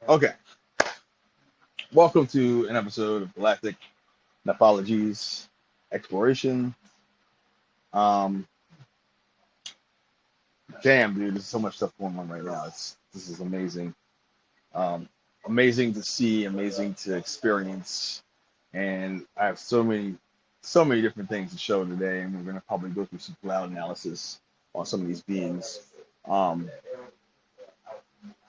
Okay, welcome to an episode of Galactic Nephology's Exploration. Um, Damn, dude, there's so much stuff going on right now. This is amazing. Um, Amazing to see, amazing to experience, and I have so many different things to show today, and we're gonna probably go through some cloud analysis on some of these beings. Um,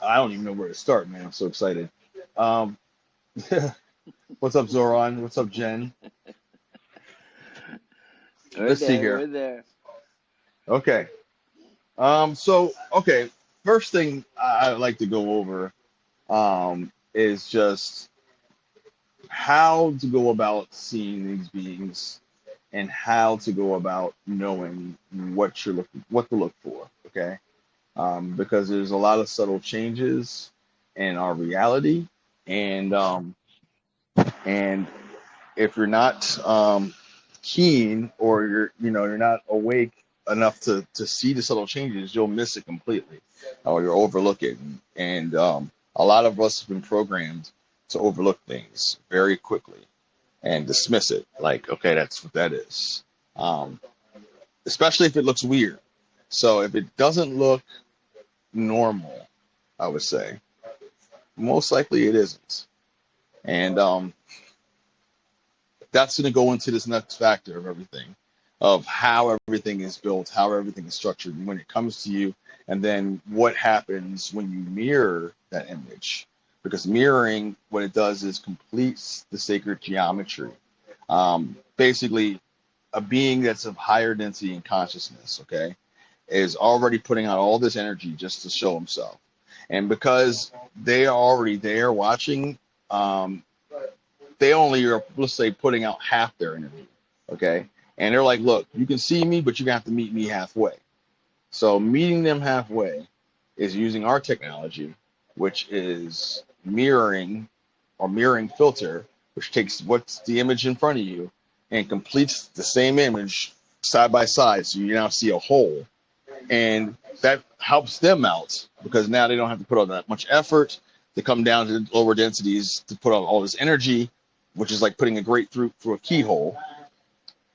I don't even know where to start, man. I'm so excited. Um, what's up, Zoran? What's up, Jen? Let's see here. We're there. Okay. Okay. First thing I'd like to go over is just how to go about seeing these beings and how to go about knowing what to look for. Okay. Because there's a lot of subtle changes in our reality, and and if you're not keen, or you're not awake enough to see the subtle changes, you'll miss it completely, or you'll overlook it. And a lot of us have been programmed to overlook things very quickly and dismiss it like, okay, that's what that is. Especially if it looks weird. So if it doesn't look normal, I would say most likely it isn't. And that's going to go into this next factor of everything, of how everything is built, how everything is structured when it comes to you, and then what happens when you mirror that image. Because mirroring, what it does is completes the sacred geometry. Basically, a being that's of higher density in consciousness, okay, is already putting out all this energy just to show himself. And because they are already there watching, they only are, let's say, putting out half their energy, okay? And they're like, look, you can see me, but you're going to have to meet me halfway. So meeting them halfway is using our technology, which is mirroring or mirroring filter, which takes what's the image in front of you and completes the same image side by side. So you now see a whole. And that helps them out because now they don't have to put all that much effort to come down to lower densities to put out all this energy, which is like putting a grapefruit through a keyhole.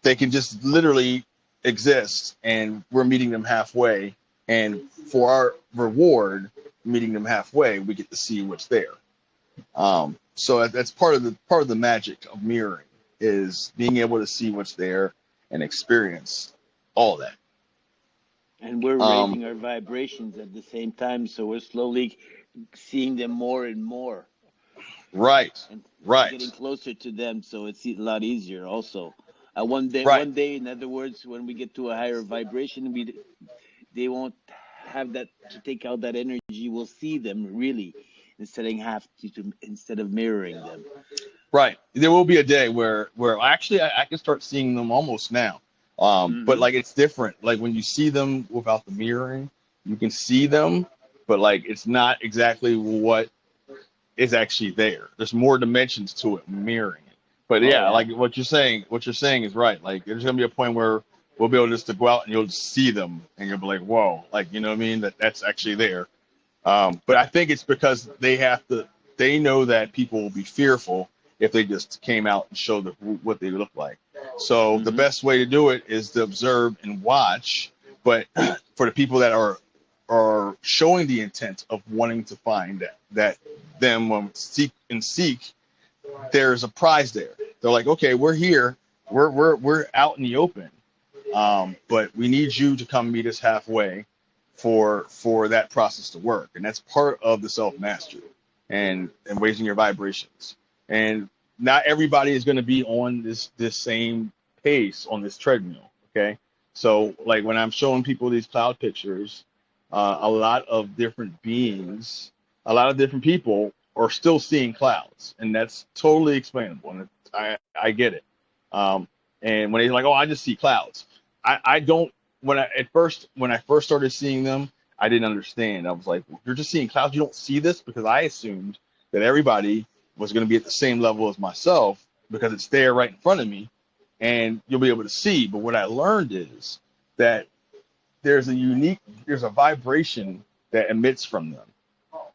They can just literally exist, and we're meeting them halfway. And for our reward, meeting them halfway, we get to see what's there. So that's part of the magic of mirroring, is being able to see what's there and experience all that. And we're Um, raising our vibrations at the same time, so we're slowly seeing them more and more, right, and getting right, closer to them. So it's a lot easier. Also, right. one day, in other words, when we get to a higher vibration, they won't have that to take out that energy. We'll see them really instead of mirroring them. Right. There will be a day where actually I can start seeing them almost now. But Mm-hmm. like it's different. Like when you see them without the mirroring, you can see them, but like it's not exactly what is actually there. There's more dimensions to it mirroring it. But Oh yeah, yeah. like what you're saying is right. Like there's gonna be a point where we'll be able just to go out and you'll just see them and you'll be like, whoa, like you know what I mean? That's actually there. But I think it's because they know that people will be fearful if they just came out and showed what they look like. So the Mm-hmm. best way to do it is to observe and watch. But for the people that are showing the intent of wanting to find that them seek, there's a prize there. They're like, okay, we're here, we're out in the open, but we need you to come meet us halfway for that process to work, and that's part of the self mastery and raising your vibrations. And not everybody is going to be on this same pace on this treadmill. Okay, so like when I'm showing people these cloud pictures, a lot of different beings, a lot of different people are still seeing clouds, and that's totally explainable, and I get it. Um, and when they're like, "Oh, I just see clouds," I don't. When I first started seeing them, I didn't understand. I was like, "You're just seeing clouds. You don't see this," because I assumed that everybody was going to be at the same level as myself because it's there right in front of me, and you'll be able to see. But what I learned is that there's a vibration that emits from them.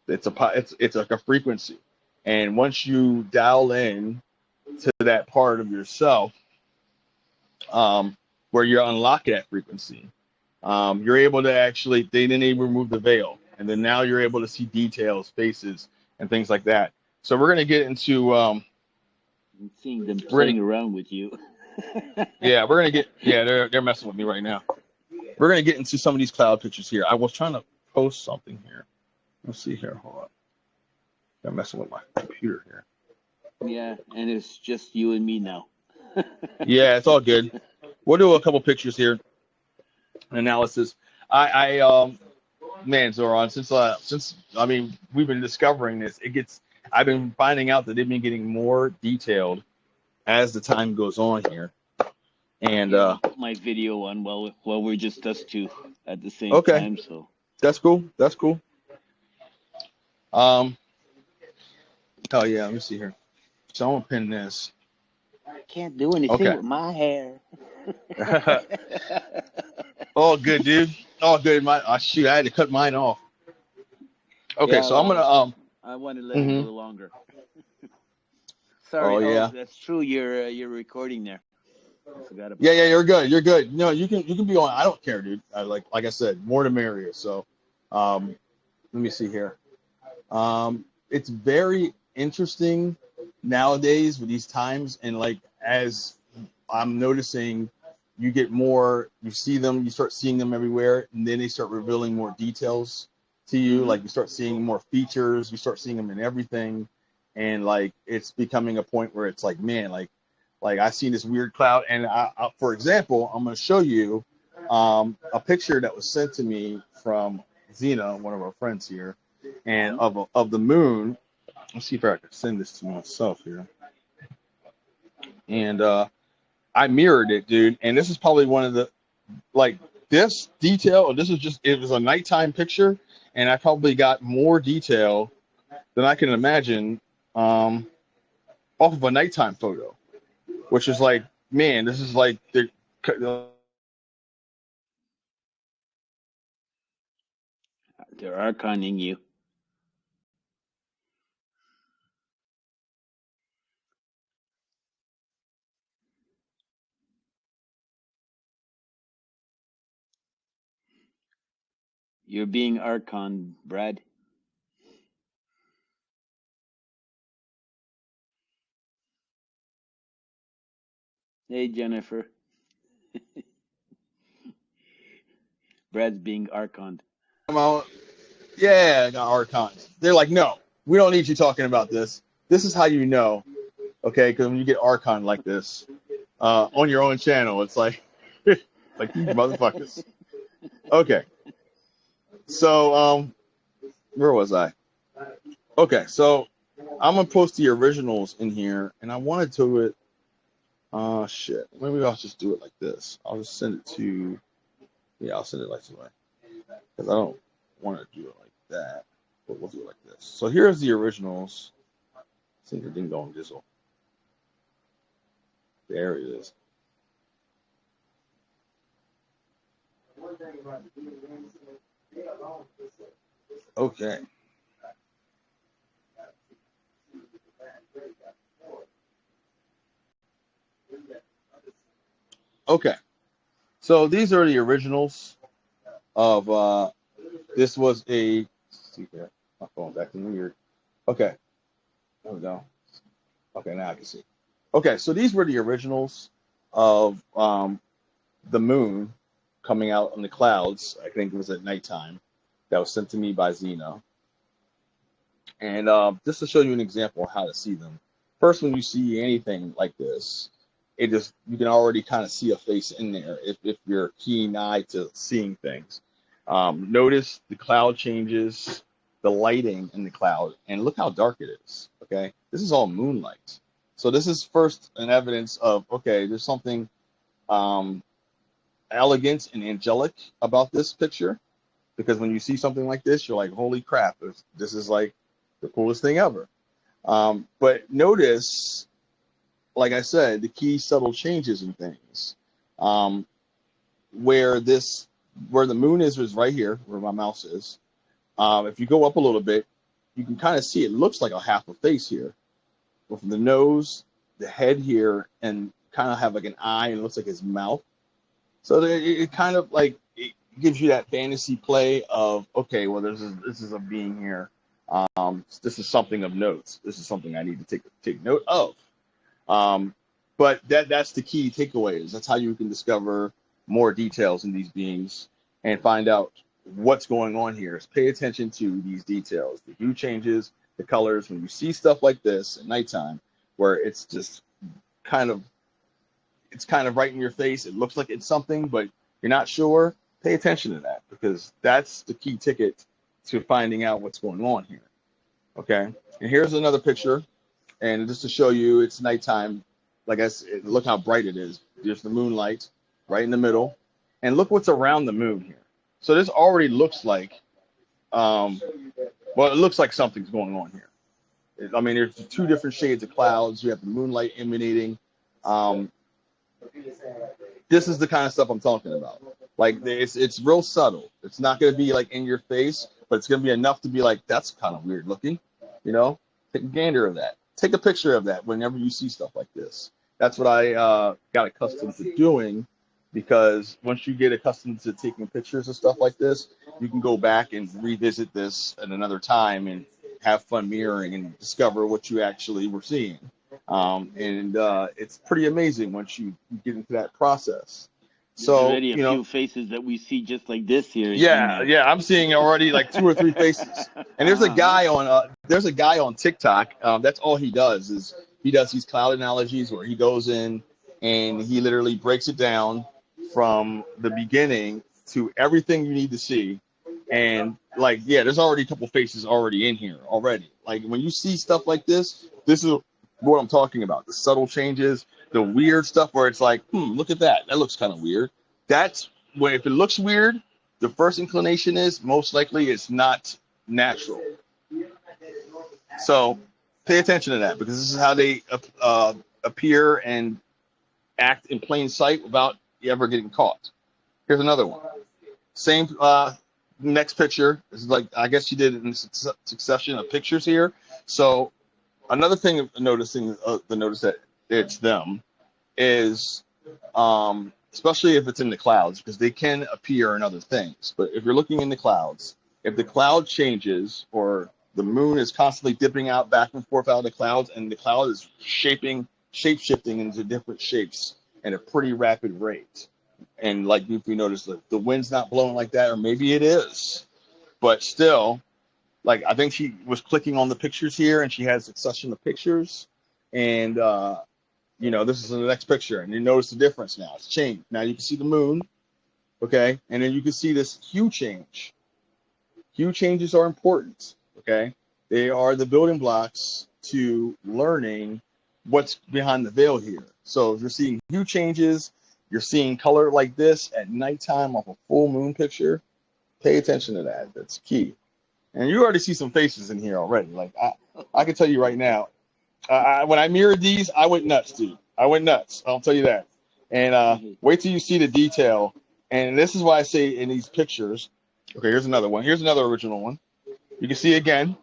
It's like a frequency, and once you dial in to that part of yourself, um, where you're unlocking that frequency, you're able to actually, they didn't even remove the veil, and then now you're able to see details, faces, and things like that. So we're gonna get into I'm seeing them we're playing gonna around with you. yeah we're gonna get yeah they're messing with me right now. We're gonna get into some of these cloud pictures here. I was trying to post something here. Let's see here. Hold on. They're messing with my computer here. Yeah, and it's just you and me now. Yeah, it's all good. We'll do a couple pictures here. Analysis. I man, Zoran, since I mean we've been discovering this, I've been finding out that they've been getting more detailed as the time goes on here. And Yeah, I'll put my video on while we're just us two at the same okay, time. So that's cool. That's cool. Um, oh yeah, let me see here. So I'm gonna pin this. I can't do anything Okay. with my hair. All good, dude. All good. Shoot, I had to cut mine off. Okay, Yeah, so I'm gonna well, I want to let it mhm. go longer. Oh Sorry. Oh, yeah. that's true. You're recording there. I forgot Yeah, about yeah, that. you're good. You're good. No, you can be on. I don't care, dude. Like I said, more the merrier. So, let me see here. It's very interesting nowadays with these times, and like as I'm noticing, you get more. You see them. You start seeing them everywhere, and then they start revealing more details to you. Hmm. Like you start seeing more features. You start seeing them in everything, and like it's becoming a point where it's like, man, like I seen this weird cloud, and for example, I'm going to show you a picture that was sent to me from Zena, one of our friends here, and Hmm. of the moon. Let's see if I can send this to myself here. And I mirrored it, dude. And this is probably one of the like this detail. This is just it was a nighttime picture, and I probably got more detail than I can imagine off of a nighttime photo, which is like, man, this is like the They're archiving you. You're being archon, Brad. Hey, Jennifer. Brad's being archoned. out. Yeah, I got archons. They're like, no, we don't need you talking about this. This is how you know, okay? Because when you get archon like this on your own channel, it's like, like you motherfuckers. Okay, so where was I? Okay, so I'm gonna post the originals in here, and I wanted to it. Shit. Maybe I'll just do it like this. I'll just send it to. Yeah, I'll send it like this way because I don't want to do it like that. But we'll do it like this. So here's the originals. See the ding dong dizzle. There it is. Okay. Okay. So these are the originals of this was a let's see here. My phone's acting weird. Okay. There we go. Okay, now I can see. Okay, so these were the originals of the moon coming out on the clouds. I think it was at nighttime. That was sent to me by Zeno. And just to show you an example of how to see them. First, when you see anything like this, it just you can already kind of see a face in there if you're keen eye to seeing things. Notice the cloud changes, the lighting in the cloud, and look how dark it is. Okay, this is all moonlight. So this is first an evidence of okay, there's something um, elegant and angelic about this picture because when you see something like this, you're like, holy crap, this is like the coolest thing ever. But notice, like I said, the key subtle changes in things. Um, where this, where the moon is right here, where my mouse is. If you go up a little bit, you can kind of see it looks like a half a face here, with the nose, the head here, and kind of have like an eye, and it looks like his mouth. So it kind of like it gives you that fantasy play of, okay, well, this is a being here. This is something of note. This is something I need to take note of. But that's the key takeaways. That's how you can discover more details in these beings and find out what's going on here. Is pay attention to these details, the hue changes, the colors. When you see stuff like this at nighttime, where it's just kind of right in your face. It looks like it's something, but you're not sure. Pay attention to that, because that's the key ticket to finding out what's going on here. Okay, and here's another picture, and just to show you, it's nighttime. Like I said, look how bright it is. There's the moonlight right in the middle, and look what's around the moon here. So this already looks like, well, it looks like something's going on here. I mean, there's two different shades of clouds. You have the moonlight emanating. This is the kind of stuff I'm talking about. Like, it's real subtle. It's not going to be like in your face, but it's going to be enough to be like, that's kind of weird looking. You know, take a gander of that. Take a picture of that whenever you see stuff like this. That's what I got accustomed to doing, because once you get accustomed to taking pictures of stuff like this, you can go back and revisit this at another time and have fun mirroring and discover what you actually were seeing. And it's pretty amazing once you get into that process. There's already a few faces that we see just like this here. Yeah, I'm seeing already like 2 or 3 faces. And there's a guy on TikTok. That's all he does is he does these cloud analogies where he goes in and he literally breaks it down from the beginning to everything you need to see. And like, yeah, there's already a couple faces already in here already. Like, when you see stuff like this is what I'm talking about. The subtle changes, the weird stuff where it's like, look at that. That looks kind of weird. That's when, if it looks weird, the first inclination is most likely it's not natural. So pay attention to that, because this is how they appear and act in plain sight without you ever getting caught. Here's another one. Same next picture. This is like, I guess you did it in succession of pictures here. So another thing of noticing, the notice that it's them is, especially if it's in the clouds, because they can appear in other things. But if you're looking in the clouds, if the cloud changes or the moon is constantly dipping out back and forth out of the clouds, and the cloud is shape-shifting into different shapes at a pretty rapid rate. And like, if you notice that the wind's not blowing like that, or maybe it is, but still, like, I think she was clicking on the pictures here, and she has a succession of pictures, and this is the next picture, and you notice the difference now. It's changed. Now you can see the moon, okay, and then you can see this hue change. Hue changes are important, okay? They are the building blocks to learning what's behind the veil here. So if you're seeing hue changes, you're seeing color like this at nighttime off a full moon picture, pay attention to that. That's key. And you already see some faces in here already. Like, I can tell you right now, when I mirrored these, I went nuts, dude. I went nuts. I'll tell you that. And wait till you see the detail. And this is why I say in these pictures. Okay, here's another one. Here's another original one. You can see again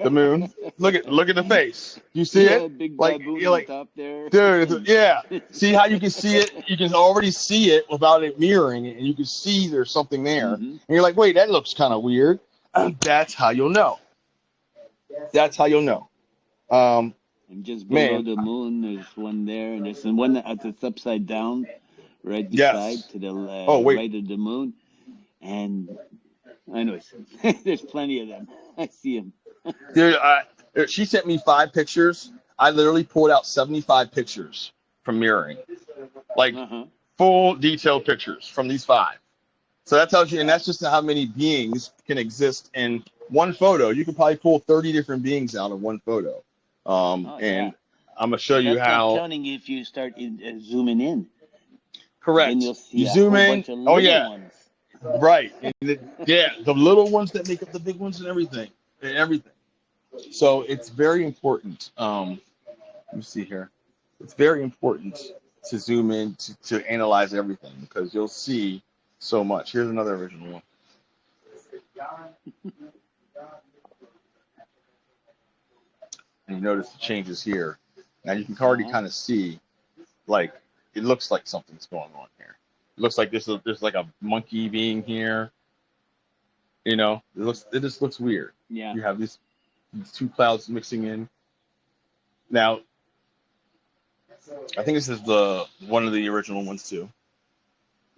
the moon. Look at the face. You see it? Big like, baboon on top there. Dude, yeah. See how you can see it? You can already see it without it mirroring it, and you can see there's something there. And you're like, wait, that looks kind of weird. That's how you'll know. That's how you'll know. And just below the moon, there's one there, and there's one that's upside down, right beside to the right of the moon. And I know there's plenty of them. I see them. Dude, she sent me 5 pictures. I literally pulled out 75 pictures from mirroring, like full detailed pictures from these 5. So that tells you, and that's just how many beings can exist in one photo. You can probably pull 30 different beings out of one photo. And I'm gonna show you how. Not counting if you start zooming in. Correct. Then you'll see you zoom in. Bunch of little ones. Right. And the little ones that make up the big ones and everything. So it's very important. Let me see here. It's very important to zoom in to analyze everything, because you'll see so much. Here's another original one. And you notice the changes here. Now you can already kind of see, like, it looks like something's going on here. It looks like there's like a monkey being here. You know, it just looks weird. Yeah. You have these two clouds mixing in. Now, I think this is one of the original ones too.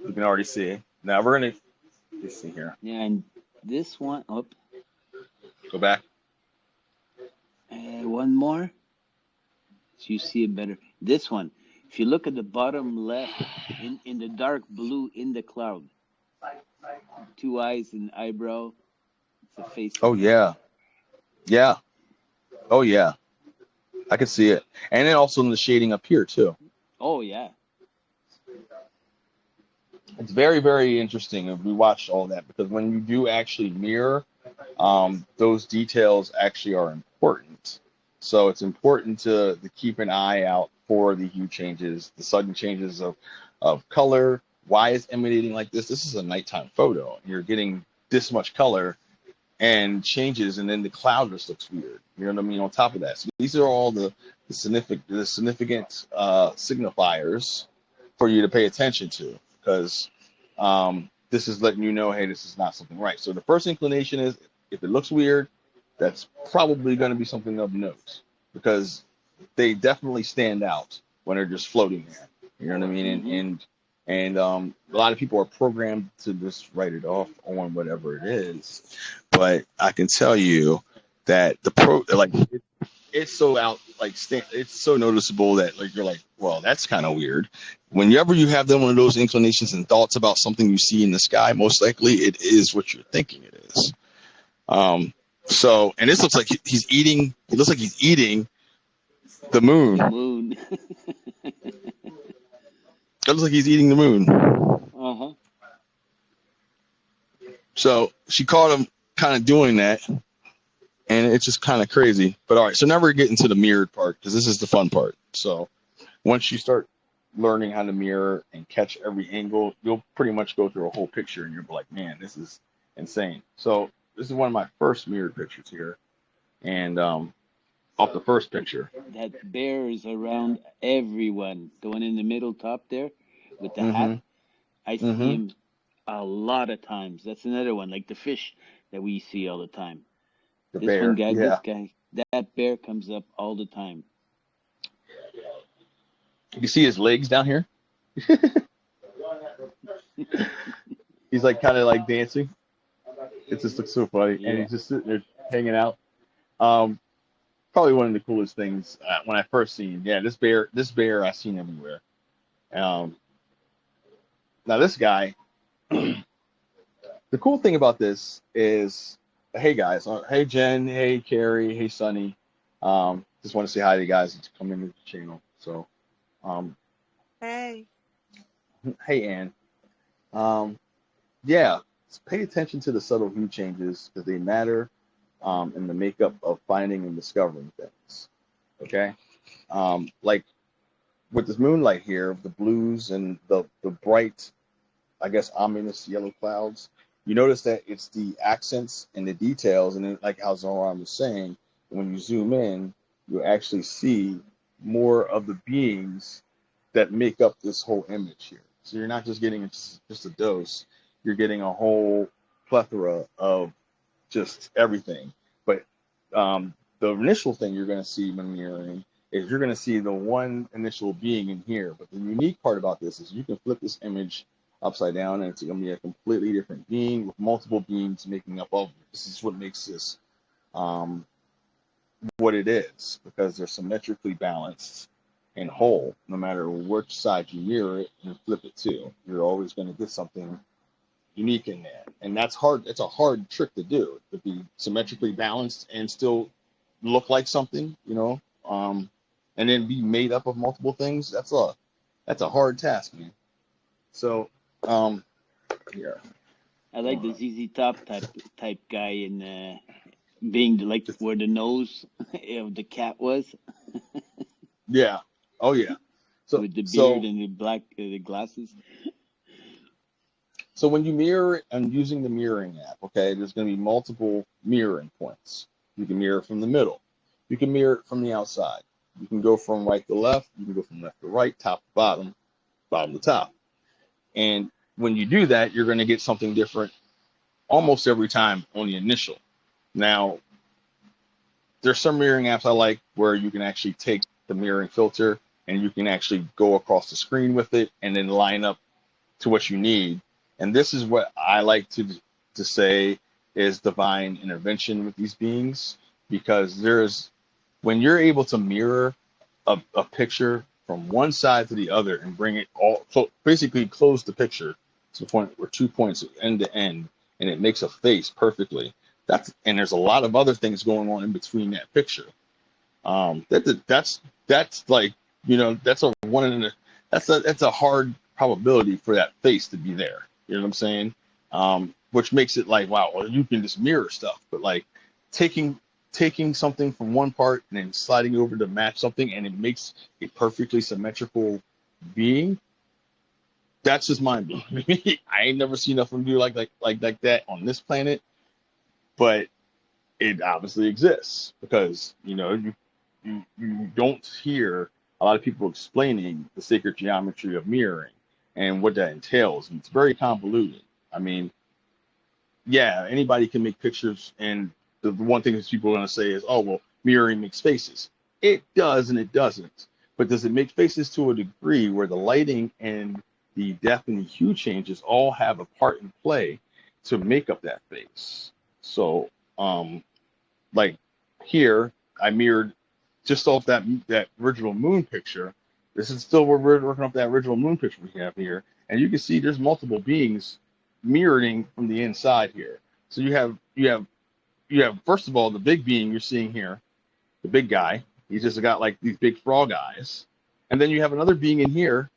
You can already see. Now we're gonna let's see here. Yeah, and this one up. Go back. One more, so you see it better. This one, if you look at the bottom left, in the dark blue in the cloud, 2 eyes and eyebrow. It's a face. Oh yeah, yeah. Oh yeah. I can see it, and then also in the shading up here too. Oh yeah. It's very, very interesting. And we watched all that because when you do actually mirror, those details actually are important. So it's important to keep an eye out for the hue changes, the sudden changes of color. Why is emanating like this? This is a nighttime photo. You're getting this much color and changes, and then the cloud just looks weird. You know what I mean? On top of that, so these are all the significant signifiers for you to pay attention to, because this is letting you know, hey, this is not something right. So the first inclination is, if it looks weird, that's probably going to be something of note, because they definitely stand out when they're just floating there. You know what I mean? And a lot of people are programmed to just write it off on whatever it is. But I can tell you that it's so out, like it's so noticeable that like you're like, well, that's kind of weird. Whenever you have one of those inclinations and thoughts about something you see in the sky, most likely it is what you're thinking it is. So, and this looks like he's eating. It looks like he's eating the moon. The moon. It looks like he's eating the moon. Uh-huh. So she caught him kind of doing that, and it's just kind of crazy. But all right, so now we're getting to the mirrored part, because this is the fun part. So once you start learning how to mirror and catch every angle, you'll pretty much go through a whole picture, and you'll be like, man, this is insane. So this is one of my first mirrored pictures here, and off the first picture, that bear is around everyone. The one in the middle top there with the hat, I see him a lot of times. That's another one, like the fish that we see all the time. The this bear, one guy, yeah. this guy, that bear comes up all the time. You see his legs down here? He's like kind of like dancing. It just looks so funny, and he's just sitting there hanging out. Probably one of the coolest things when I first seen him. Yeah, this bear I've seen everywhere. Now this guy, the cool thing about this is, hey guys, hey Jen, hey Carrie, hey Sunny. Just want to say hi to you guys that come into the channel. So, hey Ann. Yeah, pay attention to the subtle hue changes, because they matter in the makeup of finding and discovering things. Okay, like with this moonlight here, the blues and the bright, I guess, ominous yellow clouds. You notice that it's the accents and the details, and then, like how Zoran was saying, when you zoom in, you actually see more of the beings that make up this whole image here. So you're not just getting just a dose, you're getting a whole plethora of just everything. But the initial thing you're going to see when mirroring is you're going to see the one initial being in here. But the unique part about this is you can flip this image upside down, and it's going to be a completely different being with multiple beings making up of it. This is what makes this what it is, because they're symmetrically balanced and whole. No matter which side you mirror it and flip it to, you're always going to get something unique in there. And that's hard. It's a hard trick to do, to be symmetrically balanced and still look like something, you know, and then be made up of multiple things. That's a hard task, man. So, yeah. I like the ZZ Top type guy in being like where the nose of the cat was. Yeah. Oh yeah. So with the beard and the black the glasses. So when you mirror and using the mirroring app, okay, there's going to be multiple mirroring points. You can mirror from the middle. You can mirror it from the outside. You can go from right to left. You can go from left to right, top to bottom, bottom to top. And when you do that, you're going to get something different almost every time on the initial. Now, there's some mirroring apps I like where you can actually take the mirroring filter and you can actually go across the screen with it and then line up to what you need. And this is what I like to say is divine intervention with these beings, because when you're able to mirror a picture from one side to the other and bring it all, so basically close the picture to the point where 2 points end to end, and it makes a face perfectly. And there's a lot of other things going on in between that picture. That's like, that's a hard probability for that face to be there. You know what I'm saying? Which makes it like, wow, well, you can just mirror stuff, but like taking something from one part and then sliding over to match something, and it makes a perfectly symmetrical being. That's just mind blowing. I ain't never seen nothing do like that on this planet, but it obviously exists because you don't hear a lot of people explaining the sacred geometry of mirroring and what that entails. And it's very convoluted. I mean, yeah, anybody can make pictures, and the one thing that people are going to say is, oh, well, mirroring makes faces. It does and it doesn't. But does it make faces to a degree where the lighting and the depth and the hue changes all have a part in play to make up that face? So, like here, I mirrored just off that original moon picture. This is still where we're working off that original moon picture we have here. And you can see there's multiple beings mirroring from the inside here. So you have first of all the big being you're seeing here, the big guy. He's just got like these big frog eyes, and then you have another being in here.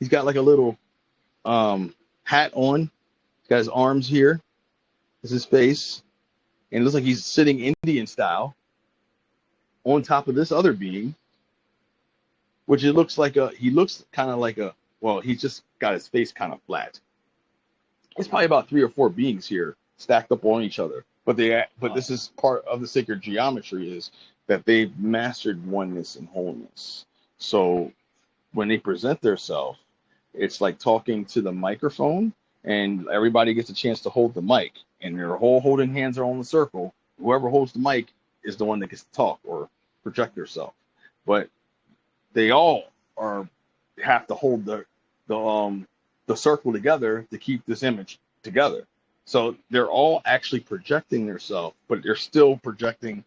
He's got like a little hat on. He's got his arms here. This is his face, and it looks like he's sitting Indian style on top of this other being, which he looks kind of like he's just got his face kind of flat. It's probably about 3 or 4 beings here stacked up on each other. But this is part of the sacred geometry, is that they've mastered oneness and wholeness. So when they present themselves, it's like talking to the microphone, and everybody gets a chance to hold the mic, and their whole holding hands are on the circle. Whoever holds the mic is the one that gets to talk or project themselves. But they all have to hold the circle together to keep this image together. So they're all actually projecting themselves, but they're still projecting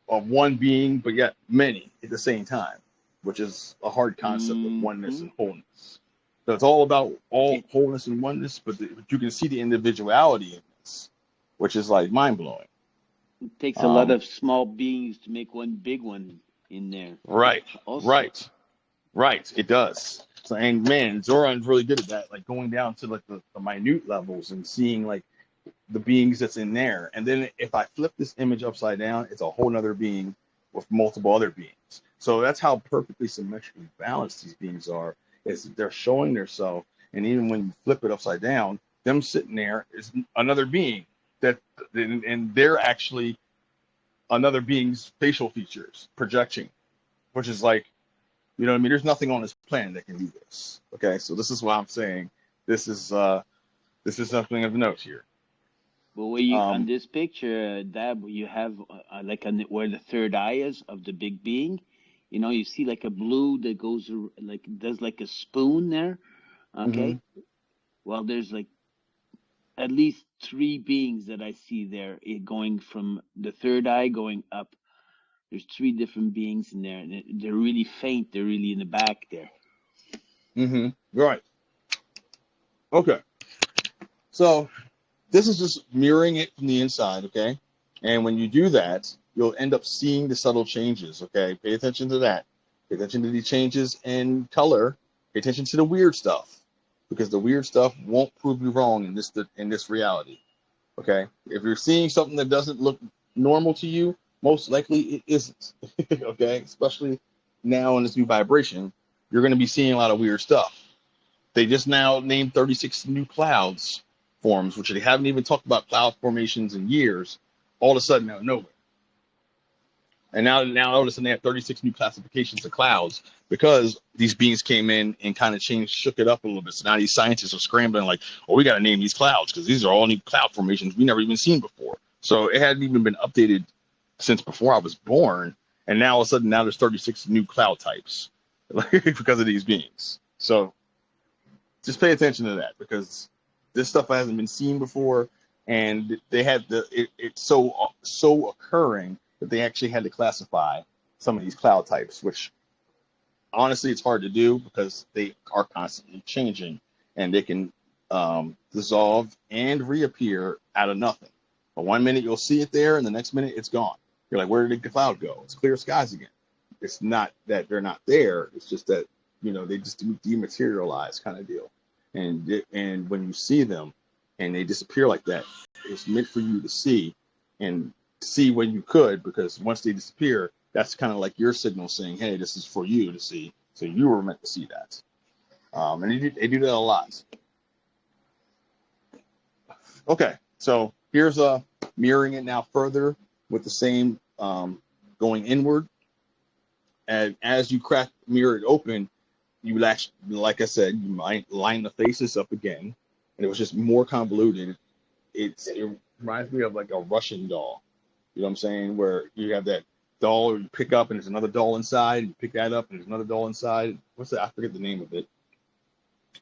one being, but yet many at the same time, which is a hard concept of oneness and wholeness. So it's all about wholeness and oneness, but you can see the individuality in this, which is like mind blowing. It takes a lot of small beings to make one big one in there. Right. It does. So, and man, Zoran's really good at that, like going down to like the minute levels and seeing like the beings that's in there. And then if I flip this image upside down, it's a whole nother being with multiple other beings. So that's how perfectly symmetrically balanced these beings are, is they're showing themselves. And even when you flip it upside down, them sitting there is another being and they're actually another being's facial features projection, which is like, you know what I mean? There's nothing on this planet that can do this. Okay, so this is why I'm saying this is something of note here. But where you on this picture, Dab, you have where the third eye is of the big being. You see like a blue that goes does like a spoon there. Okay, well there's like at least 3 beings that I see there, going from the third eye going up. There's 3 different beings in there, and they're really faint. They're really in the back there. Right. Okay. So this is just mirroring it from the inside, okay? And when you do that, you'll end up seeing the subtle changes, okay? Pay attention to that. Pay attention to the changes in color. Pay attention to the weird stuff, because the weird stuff won't prove you wrong in this reality, okay? If you're seeing something that doesn't look normal to you, most likely it isn't, okay? Especially now in this new vibration, you're going to be seeing a lot of weird stuff. They just now named 36 new clouds forms, which they haven't even talked about cloud formations in years, all of a sudden out of nowhere. And now all of a sudden they have 36 new classifications of clouds because these beings came in and kind of shook it up a little bit. So now these scientists are scrambling like, oh, we got to name these clouds because these are all new cloud formations we never even seen before. So it hadn't even been updated since before I was born. And now all of a sudden now there's 36 new cloud types because of these beings. So just pay attention to that because this stuff hasn't been seen before. And they had it's so occurring that they actually had to classify some of these cloud types, which honestly it's hard to do because they are constantly changing and they can dissolve and reappear out of nothing. But 1 minute you'll see it there and the next minute it's gone. You're like, where did the cloud go? It's clear skies again. It's not that they're not there. It's just that, they just dematerialize kind of deal. And when you see them and they disappear like that, it's meant for you to see and see when you could, because once they disappear, that's kind of like your signal saying, hey, this is for you to see. So you were meant to see that. And they do that a lot. Okay, so here's mirroring it now further with the same going inward. And as you mirror it open, you actually, like I said, you might line the faces up again, and it was just more convoluted. It reminds me of like a Russian doll. You know what I'm saying? Where you have that doll you pick up and there's another doll inside. You pick that up and there's another doll inside. What's that? I forget the name of it.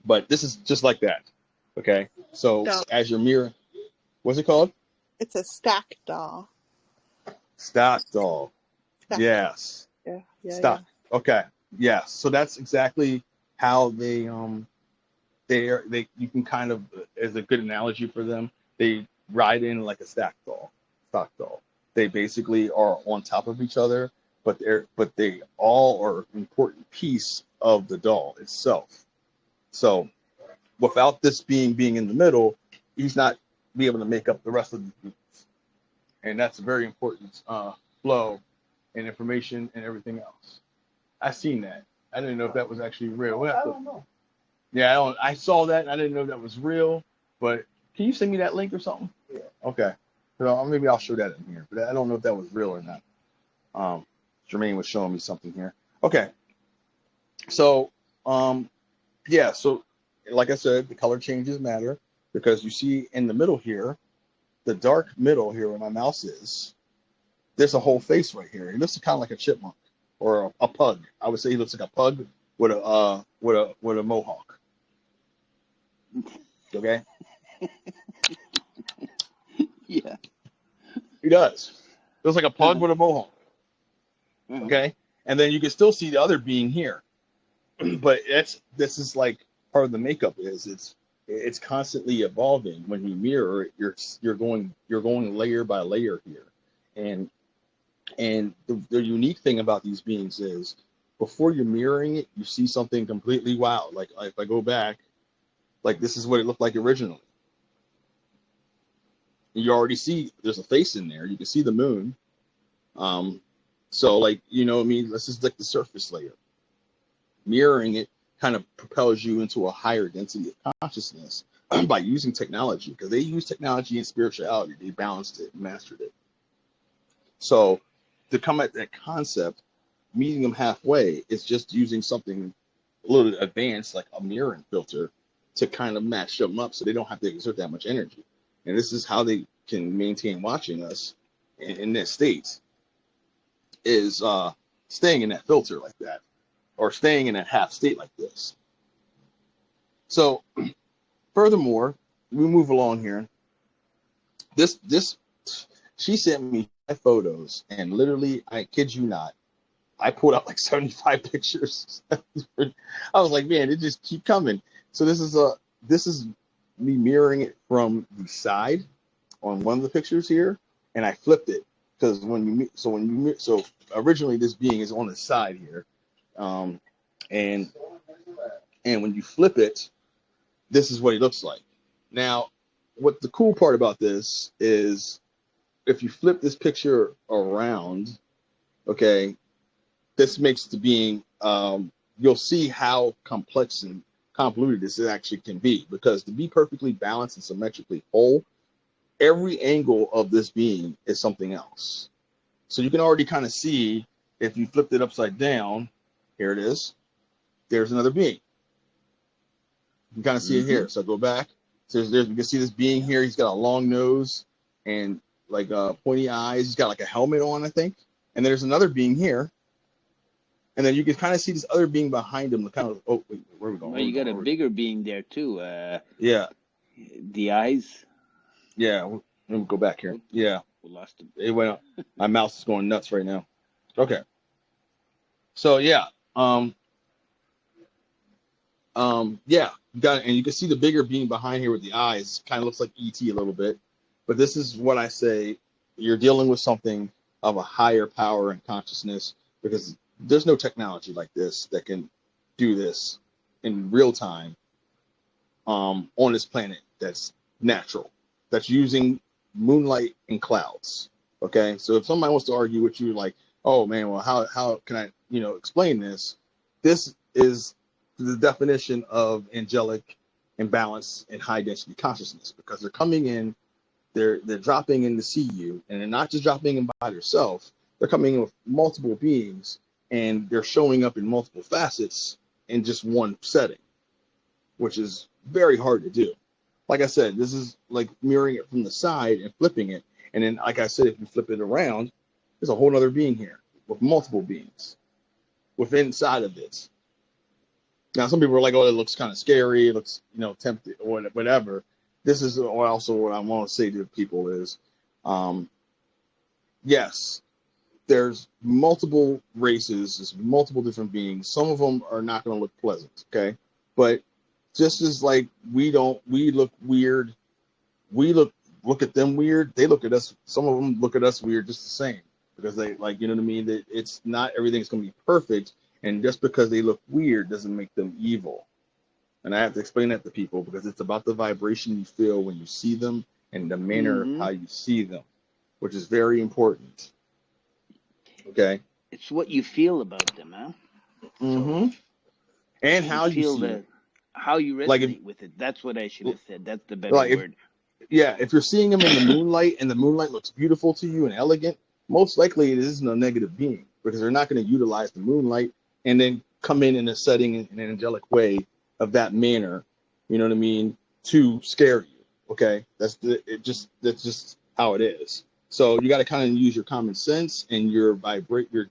But this is just like that. Okay. So as your mirror, what's it called? It's a stack doll. Stack doll. Stack. Yes. Yeah. Stack. Yeah. Okay. Yes. So that's exactly how they you can kind of, as a good analogy for them, they ride in like a stock doll. They basically are on top of each other, but they all are an important piece of the doll itself. So without this being in the middle, he's not be able to make up the rest of the beats. And that's a very important flow and information and everything else. I seen that. I didn't know if that was actually real. I don't know. Yeah, I saw that. And I didn't know that was real. But can you send me that link or something? Yeah. Okay. So maybe I'll show that in here. But I don't know if that was real or not. Jermaine was showing me something here. Okay. So, yeah. So, like I said, the color changes matter because you see in the middle here, the dark middle here where my mouse is, there's a whole face right here. It looks kind of like a chipmunk or a pug. I would say he looks like a pug with a mohawk. Okay. Yeah. He does. Looks like a pug with a mohawk. Okay. And then you can still see the other being here. But this is like part of the makeup it's constantly evolving. When you mirror it, you're going layer by layer here. And the unique thing about these beings is before you're mirroring it, you see something completely wild. Like if I go back, like this is what it looked like originally. You already see there's a face in there. You can see the moon. So like, what I mean? This is like the surface layer. Mirroring it kind of propels you into a higher density of consciousness by using technology, because they use technology and spirituality. They balanced it, mastered it. So to come at that concept, meeting them halfway is just using something a little advanced, like a mirroring filter, to kind of match them up so they don't have to exert that much energy. And this is how they can maintain watching us in that state, is staying in that filter like that, or staying in that half state like this. So furthermore, we move along here. She sent me 5 photos, and literally, I kid you not, I pulled out like 75 pictures. I was like, man, it just keep coming. So this is me mirroring it from the side on one of the pictures here, and I flipped it because so originally this being is on the side here, and when you flip it, this is what it looks like. Now, what the cool part about this is, if you flip this picture around, okay, this makes the being, you'll see how complex and convoluted this actually can be, because to be perfectly balanced and symmetrically whole, every angle of this being is something else. So you can already kind of see, if you flipped it upside down, here it is. There's another being. You can kind of see it here. So go back. So you can see this being here. He's got a long nose and like pointy eyes. He's got like a helmet on, I think. And there's another being here. And then you can kind of see this other being behind him. Kind of, oh, wait, where are we going? Well, you got a bigger being there too. Yeah. The eyes. Yeah. Let me go back here. Yeah. We lost him. It went up. My mouse is going nuts right now. Okay. So yeah. Yeah, you got it, and you can see the bigger being behind here with the eyes. Kind of looks like ET a little bit, but this is what I say: you're dealing with something of a higher power and consciousness, because there's no technology like this that can do this in real time on this planet that's natural, that's using moonlight and clouds. Okay, so if somebody wants to argue with you, like, oh man, well, how can I explain this? This is the definition of angelic imbalance and high density consciousness, because they're coming in, they're dropping in to see you, and they're not just dropping in by themselves. They're coming in with multiple beings, and they're showing up in multiple facets in just one setting, which is very hard to do. Like I said, this is like mirroring it from the side and flipping it, and then like I said, if you flip it around, there's a whole other being here with multiple beings within inside of it. Now, some people are like, oh, it looks kind of scary. It looks, tempting or whatever. This is also what I want to say to people is, yes, there's multiple races, there's multiple different beings. Some of them are not going to look pleasant, okay? But just as like we look weird, we look at them weird, they look at us, some of them look at us weird just the same, because they like, you know what I mean? That it's not everything's going to be perfect. And just because they look weird doesn't make them evil. And I have to explain that to people, because it's about the vibration you feel when you see them and the manner of how you see them, which is very important. Okay? It's what you feel about them, huh? Mm-hmm. And how you feel see it. How you resonate with it. That's what I should have said. That's the better word. If you're seeing them in the moonlight and the moonlight looks beautiful to you and elegant, most likely it isn't a negative being, because they're not going to utilize the moonlight and then come in a setting in an angelic way of that manner, you know what I mean, to scare you. Okay, that's just how it is. So you got to kind of use your common sense and your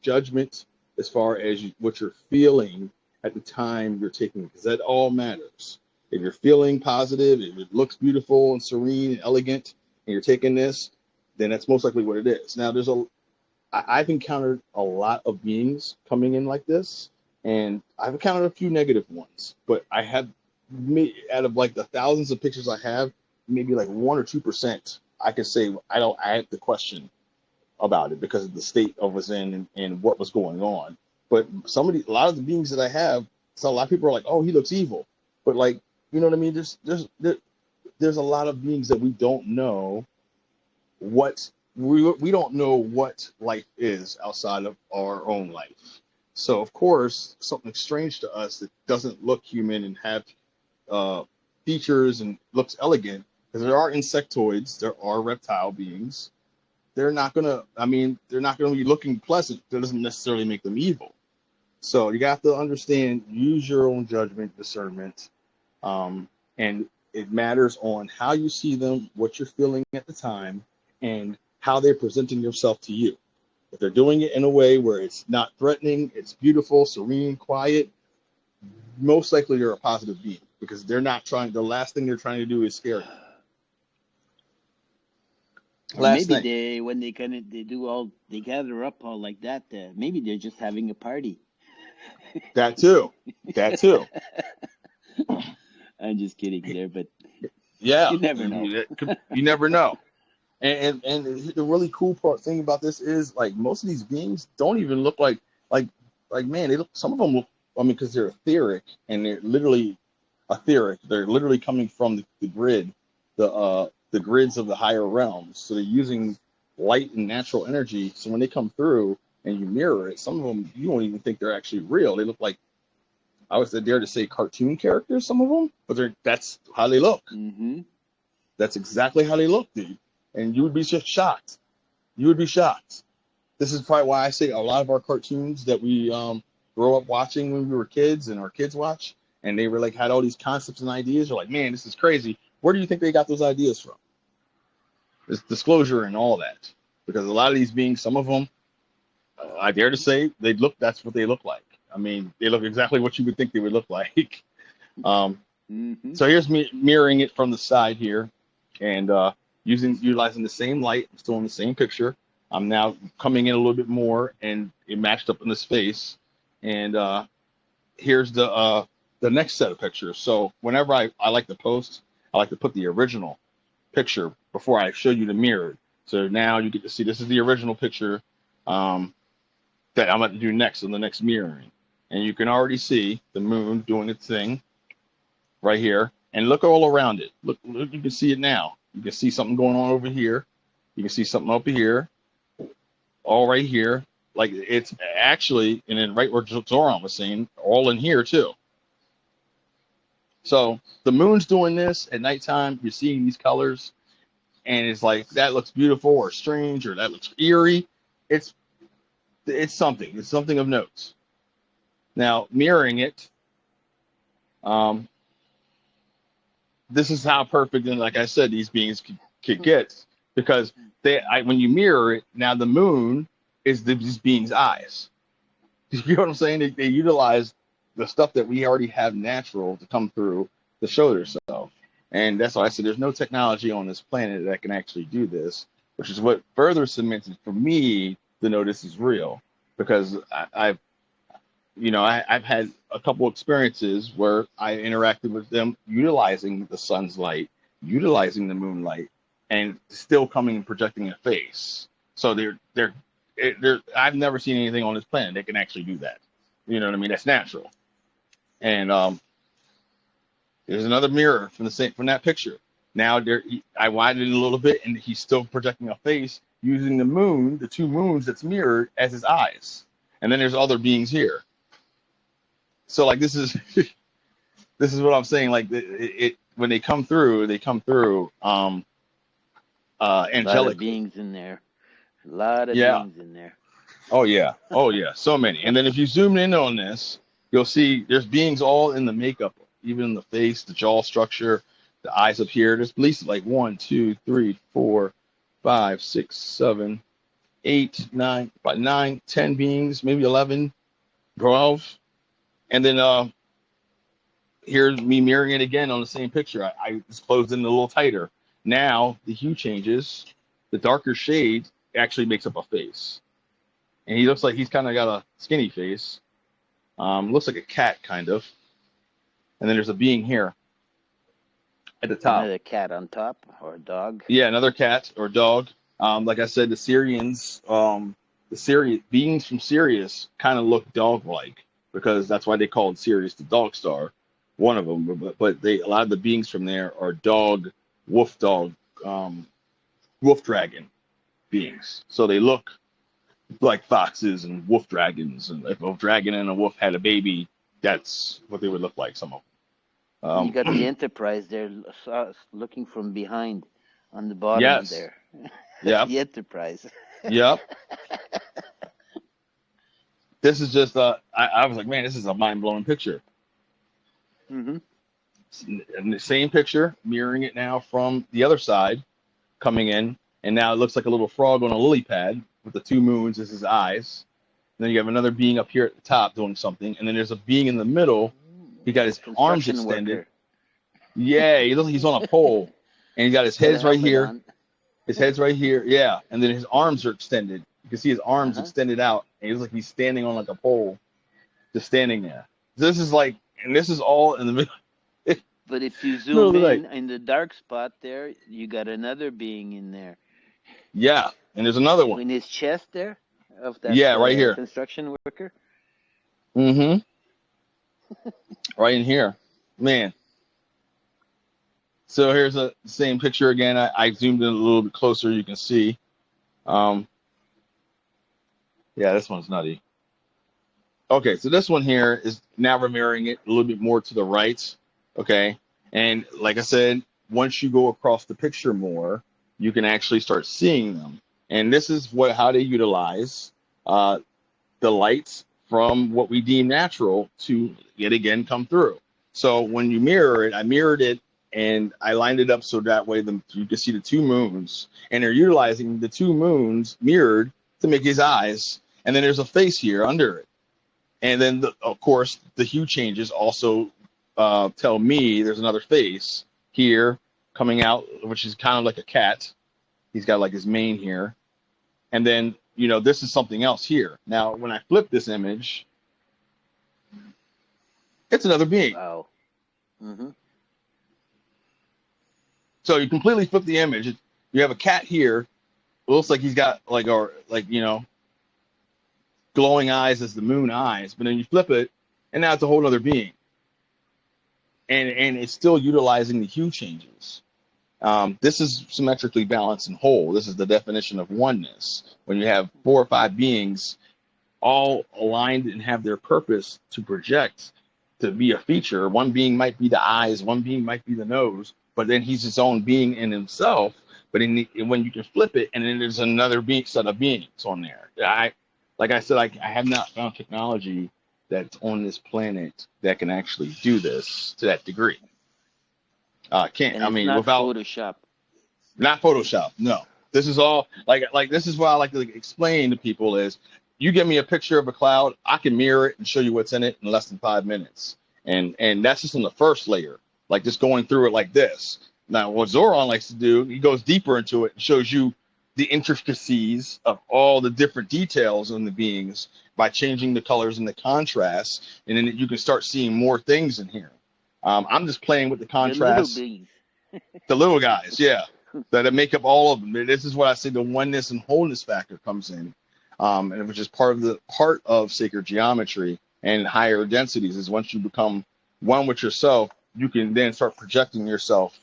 judgment as far as what you're feeling at the time you're taking it, because that all matters. If you're feeling positive, if it looks beautiful and serene and elegant, and you're taking this, then that's most likely what it is. Now, I've encountered a lot of beings coming in like this, and I've encountered a few negative ones, but I have, out of like the thousands of pictures I have, maybe like 1 or 2%, I can say I had the question about it because of the state I was in and what was going on. But a lot of the beings that I have, so a lot of people are like, oh, he looks evil. But like, you know what I mean? There's a lot of beings that we don't know what we don't know what life is outside of our own life. So of course, something strange to us that doesn't look human and have features and looks elegant, because there are insectoids, there are reptile beings. They're not gonna be looking pleasant. That doesn't necessarily make them evil. So you have to understand, use your own judgment, discernment, and it matters on how you see them, what you're feeling at the time, and how they're presenting yourself to you. If they're doing it in a way where it's not threatening, it's beautiful, serene, quiet, most likely you're a positive being, because the last thing they're trying to do is scare you. When they gather up all like that, maybe they're just having a party. That too. I'm just kidding there, but yeah, you never know. You never know. And the really cool thing about this is, like, most of these beings don't even look like man. Some of them look, because they're etheric, and they're literally etheric. They're literally coming from the grid, the grids of the higher realms. So they're using light and natural energy. So when they come through and you mirror it, some of them you don't even think they're actually real. They look like, I would dare to say, cartoon characters. Some of them, but that's how they look. Mm-hmm. That's exactly how they look, dude. And you would be just shocked. You would be shocked. This is probably why I say a lot of our cartoons that we grow up watching when we were kids and our kids watch, and they were like had all these concepts and ideas. You're like, man, this is crazy. Where do you think they got those ideas from? There's disclosure and all that, because a lot of these beings, some of them, I dare to say, that's what they look like. I mean, they look exactly what you would think they would look like. So here's me mirroring it from the side here, and utilizing the same light. I'm still in the same picture. I'm now coming in a little bit more, and it matched up in this face. And here's the next set of pictures. So whenever I like to post, I like to put the original picture before I show you the mirrored. So now you get to see this is the original picture that I'm about to do next in the next mirroring. And you can already see the moon doing its thing right here. And look all around it. Look, you can see it now. You can see something going on over here. You can see something over here. All right here. Like it's actually, and then right where Zoran was saying, all in here too. So the moon's doing this at nighttime. You're seeing these colors, and it's like that looks beautiful or strange or that looks eerie. It's something. It's something of note. Now mirroring it, this is how perfect, and like I said, these beings could get, because when you mirror it, now the moon is these beings' eyes. You know what I'm saying? They utilize the stuff that we already have natural to come through to show themselves. And that's why I said there's no technology on this planet that can actually do this, which is what further cemented for me to know this is real. Because I've had a couple experiences where I interacted with them utilizing the sun's light, utilizing the moonlight, and still coming and projecting a face. So I've never seen anything on this planet that can actually do that. You know what I mean? That's natural. And there's another mirror from that picture. Now I widened it a little bit, and he's still projecting a face using the moon, the two moons that's mirrored as his eyes. And then there's other beings here. So like this is what I'm saying. Like when they come through, angelic. A lot of beings in there. A lot of beings in there. Oh yeah. So many. And then if you zoom in on this, you'll see there's beings all in the makeup, even in the face, the jaw structure, the eyes up here. There's at least like 1, 2, 3, 4, 5, 6, 7, 8, 9, about 9, 10 beings, maybe 11, 12. And then here's me mirroring it again on the same picture. I just closed in a little tighter. Now the hue changes. The darker shade actually makes up a face. And he looks like he's kind of got a skinny face. Looks like a cat, kind of. And then there's a being here at the top. Another cat on top, or a dog. Yeah, another cat or dog. Like I said, the Syrians, beings from Sirius kind of look dog-like, because that's why they called Sirius the dog star, one of them. But a lot of the beings from there are wolf dragon beings. So they look like foxes and wolf dragons. And if a dragon and a wolf had a baby, that's what they would look like, some of them. You got the Enterprise there looking from behind on the bottom there. Yeah. The Enterprise. Yep. This is just I was like, man, this is a mind-blowing picture. And the same picture, mirroring it now from the other side, coming in, and now it looks like a little frog on a lily pad with the two moons as his eyes. And then you have another being up here at the top doing something, and then there's a being in the middle. He got his arms extended. Yeah, he's on a pole, and he got his head's right here. His head's right here, yeah, and then his arms are extended. You can see his arms extended out, and he looks like he's standing on like a pole, just standing there. This is all in the middle. But if you zoom in the dark spot there, you got another being in there. Yeah, and there's another one. In his chest there, of that right here. Construction worker. Right in here, man. So here's the same picture again. I zoomed in a little bit closer. You can see. Yeah, this one's nutty. Okay, so this one here is now we're mirroring it a little bit more to the right. Okay, and like I said, once you go across the picture more, you can actually start seeing them. And this is how they utilize the lights from what we deem natural to yet again come through. So when you mirror it, I mirrored it and I lined it up so that way you can see the two moons, and they're utilizing the two moons mirrored to make his eyes. And then there's a face here under it. And then, of course, the hue changes also tell me there's another face here coming out, which is kind of like a cat. He's got like his mane here. And then, this is something else here. Now, when I flip this image, it's another being. Wow. Mm-hmm. So you completely flip the image. You have a cat here. It looks like he's got glowing eyes as the moon eyes. But then you flip it, and now it's a whole other being. And it's still utilizing the hue changes. This is symmetrically balanced and whole. This is the definition of oneness. When you have 4 or 5 beings all aligned and have their purpose to project, to be a feature. One being might be the eyes, one being might be the nose, but then he's his own being in himself. But when you can flip it, and then there's another set of beings on there. Like I said, I have not found technology that's on this planet that can actually do this to that degree. Can't. And I mean, not without Photoshop. Not Photoshop. No, this is all like this is what I like to explain to people is you give me a picture of a cloud, I can mirror it and show you what's in it in less than 5 minutes, and that's just on the first layer, like just going through it like this. Now, what Zoran likes to do, he goes deeper into it and shows you the intricacies of all the different details in the beings by changing the colors and the contrast, and then you can start seeing more things in here. I'm just playing with the contrast. The little beings. The little guys, yeah, that make up all of them. This is what I say the oneness and wholeness factor comes in, and which is part of sacred geometry and higher densities. Is once you become one with yourself, you can then start projecting yourself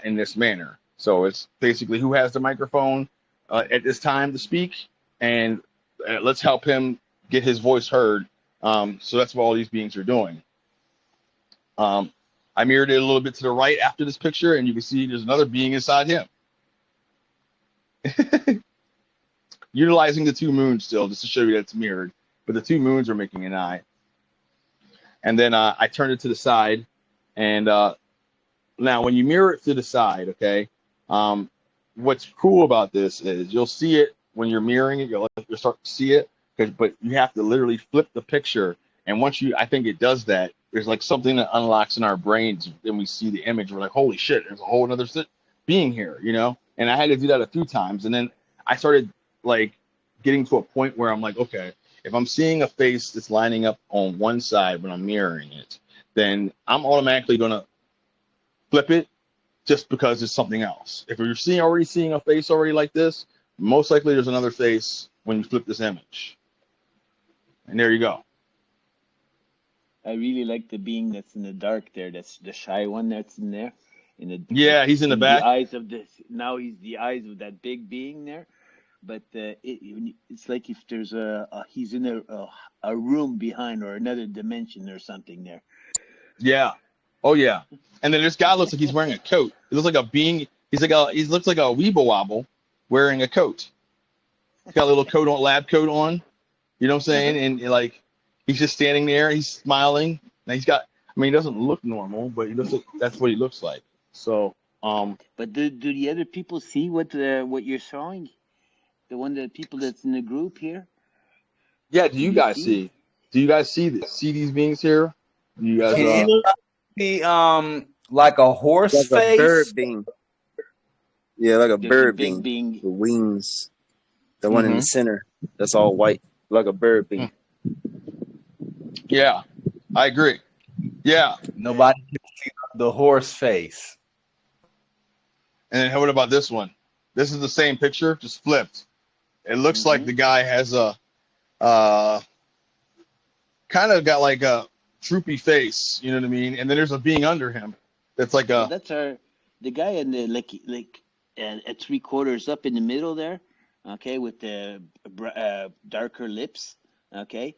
in this manner. So it's basically who has the microphone at this time to speak, and let's help him get his voice heard. So that's what all these beings are doing. I mirrored it a little bit to the right after this picture, and you can see there's another being inside him. Utilizing the two moons still, just to show you that it's mirrored. But the two moons are making an eye. And then I turned it to the side. And now when you mirror it to the side, okay, what's cool about this is you'll see it when you're mirroring it. You'll start to see it, but you have to literally flip the picture. And once I think it does that, there's like something that unlocks in our brains, and we see the image. We're like, holy shit, there's a whole other being here, And I had to do that a few times, and then I started like getting to a point where I'm like, okay, if I'm seeing a face that's lining up on one side when I'm mirroring it, then I'm automatically gonna flip it just because it's something else. If you're already seeing a face already like this, most likely there's another face when you flip this image. And there you go. I really like the being that's in the dark there. That's the shy one that's in there. Yeah, he's in the back. The eyes of this. Now he's the eyes of that big being there. But it's like if there's he's in a room behind or another dimension or something there. Yeah. Oh yeah. And then this guy looks like he's wearing a coat. He looks like a being. He looks like a weeble wobble wearing a coat. He's got a little coat on, lab coat on. You know what I'm saying? And like. He's just standing there. He's smiling. Now he doesn't look normal, but that's what he looks like. So, But do the other people see what you're showing? The people that's in the group here? Yeah. Do you guys see? Do you guys see these beings here? Do you guys see like a horse like face? A bird being. Yeah, like a bird being. The wings. The one in the center. That's all white, like a bird being. Yeah, I agree. Yeah. Nobody can see the horse face. And then what about this one? This is the same picture, just flipped. It looks like the guy has a kind of got like a droopy face, you know what I mean? And then there's a being under him that's like a. Well, that's the guy in the like at 3/4 up in the middle there, okay, with the darker lips, okay.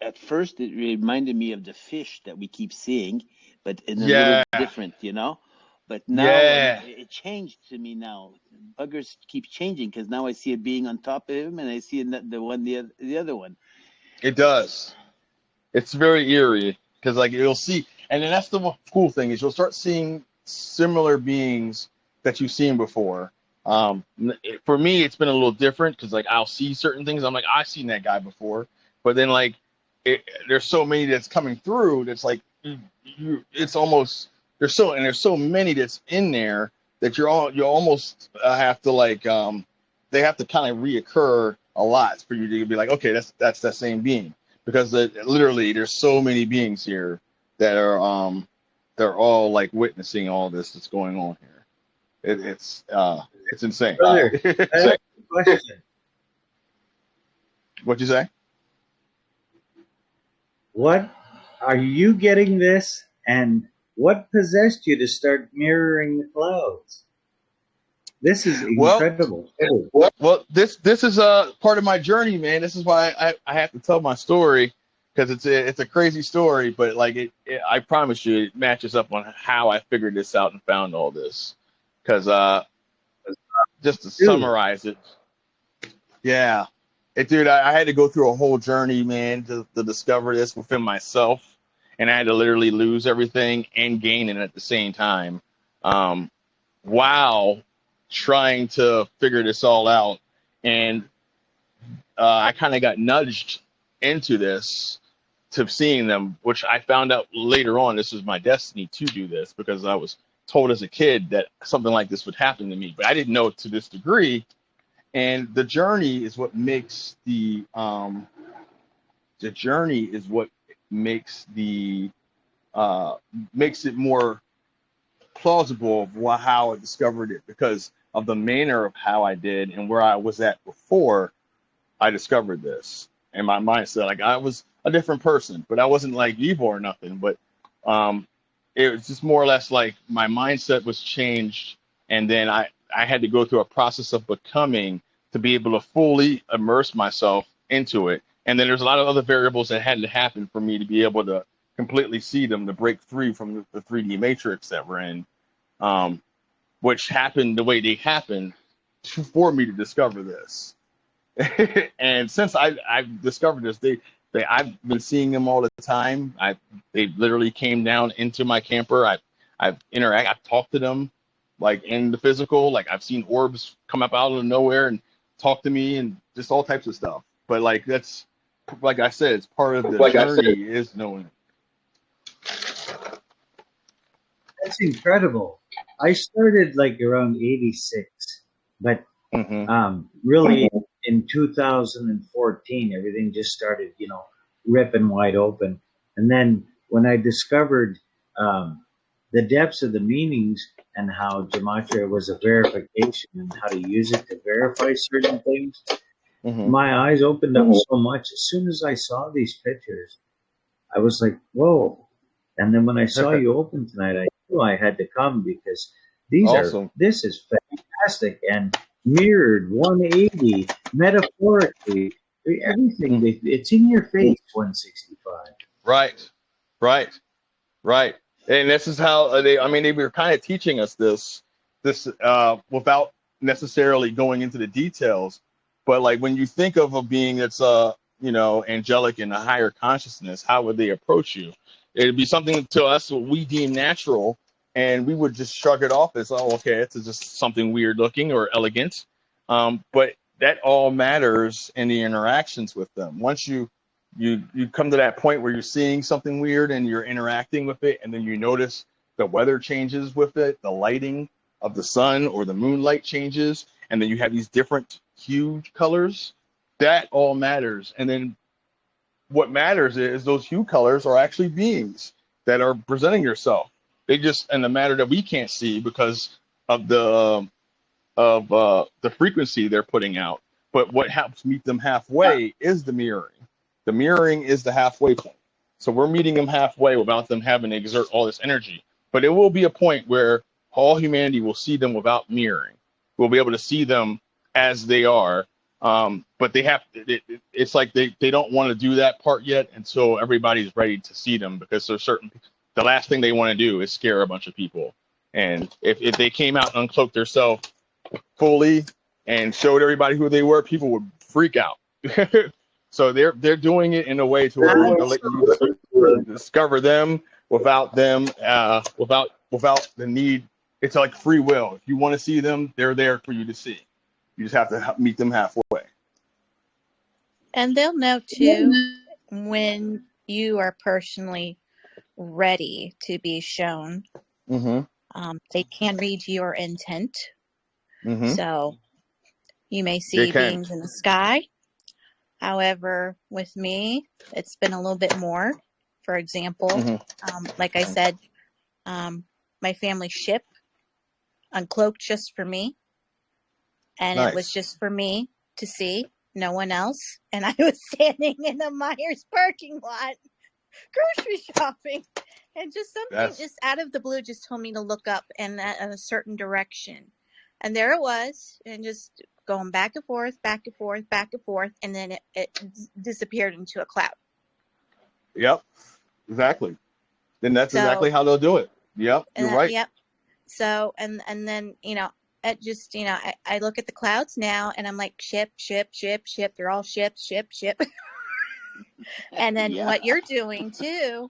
At first, it reminded me of the fish that we keep seeing, but in a little different, But now it changed to me now. Buggers keep changing because now I see it being on top of him and I see the other one. It does. It's very eerie because like you'll see, and then that's the cool thing is you'll start seeing similar beings that you've seen before. For me, it's been a little different because like I'll see certain things. I'm like, I've seen that guy before, but then like there's so many that's coming through that's like it's almost there's so many that's in there that you almost have to like they have to kind of reoccur a lot for you to be like, okay, that's that same being, because literally there's so many beings here that are they're all like witnessing all this that's going on here. It's insane. Brother, I have a question. What'd you say? What are you getting this, and what possessed you to start mirroring the clouds? This is incredible. Well, this is a part of my journey, man. This is why I have to tell my story, because it's a crazy story, but like I promise you, it matches up on how I figured this out and found all this. Because just to summarize it, yeah, dude, I had to go through a whole journey, man, to discover this within myself, and I had to literally lose everything and gain it at the same time. Wow. Trying to figure this all out, and I kind of got nudged into this, to seeing them, which I found out later on this was my destiny to do this, because I was told as a kid that something like this would happen to me, but I didn't know it to this degree. And the journey is what makes makes it more plausible of how I discovered it, because of the manner of how I did and where I was at before I discovered this. And my mindset, like I was a different person, but I wasn't like evil or nothing, but it was just more or less like my mindset was changed, and then I had to go through a process of becoming to be able to fully immerse myself into it. And then there's a lot of other variables that had to happen for me to be able to completely see them, to break free from the 3D matrix that we're in, which happened the way they happened for me to discover this. And since I've discovered this, I've been seeing them all the time. They literally came down into my camper. I've talked to them, like in the physical. Like I've seen orbs come up out of nowhere and talk to me, and just all types of stuff. But like that's, like I said, it's part of the journey is knowing. That's incredible. I started like around 86, but really in 2014, everything just started, ripping wide open. And then when I discovered the depths of the meanings and how gematria was a verification and how to use it to verify certain things, my eyes opened up so much. As soon as I saw these pictures, I was like, whoa. And then when I saw you open tonight, I knew I had to come, because this is fantastic and mirrored 180 metaphorically, everything. It's in your face, 165. Right. And this is how they were kind of teaching us this without necessarily going into the details. But like when you think of a being that's angelic in a higher consciousness, how would they approach you? It'd be something to us what we deem natural, and we would just shrug it off as, oh, okay, it's just something weird looking or elegant. But that all matters in the interactions with them. Once you come to that point where you're seeing something weird and you're interacting with it, and then you notice the weather changes with it, the lighting of the sun or the moonlight changes, and then you have these different huge colors, that all matters. And then what matters is those hue colors are actually beings that are presenting yourself. They just, in the matter that we can't see because of the frequency they're putting out. But what helps meet them halfway is the mirroring. The mirroring is the halfway point. So we're meeting them halfway without them having to exert all this energy. But it will be a point where all humanity will see them without mirroring. We'll be able to see them as they are. But they have it's like they don't want to do that part yet until everybody's ready to see them, because there's the last thing they want to do is scare a bunch of people. And if they came out and uncloaked themselves fully and showed everybody who they were, people would freak out. So they're doing it in a way to where they'll let you discover them without the need. It's like free will. If you want to see them, they're there for you to see. You just have to meet them halfway. And they'll know too when you are personally ready to be shown. They can read your intent. So you may see beings in the sky. However, with me, it's been a little bit more. For example, like I said, my family ship uncloaked just for me. And it was just for me to see, no one else. And I was standing in a Myers parking lot, grocery shopping. And just something just out of the blue just told me to look up in a certain direction. And there it was. And just going back and forth, back and forth, back and forth. And then it disappeared into a cloud. Yep, exactly. Then that's exactly how they'll do it. Yep, you're right. Yep. So, and then, it just, I look at the clouds now and I'm like, ship. They're all ship. And then what you're doing too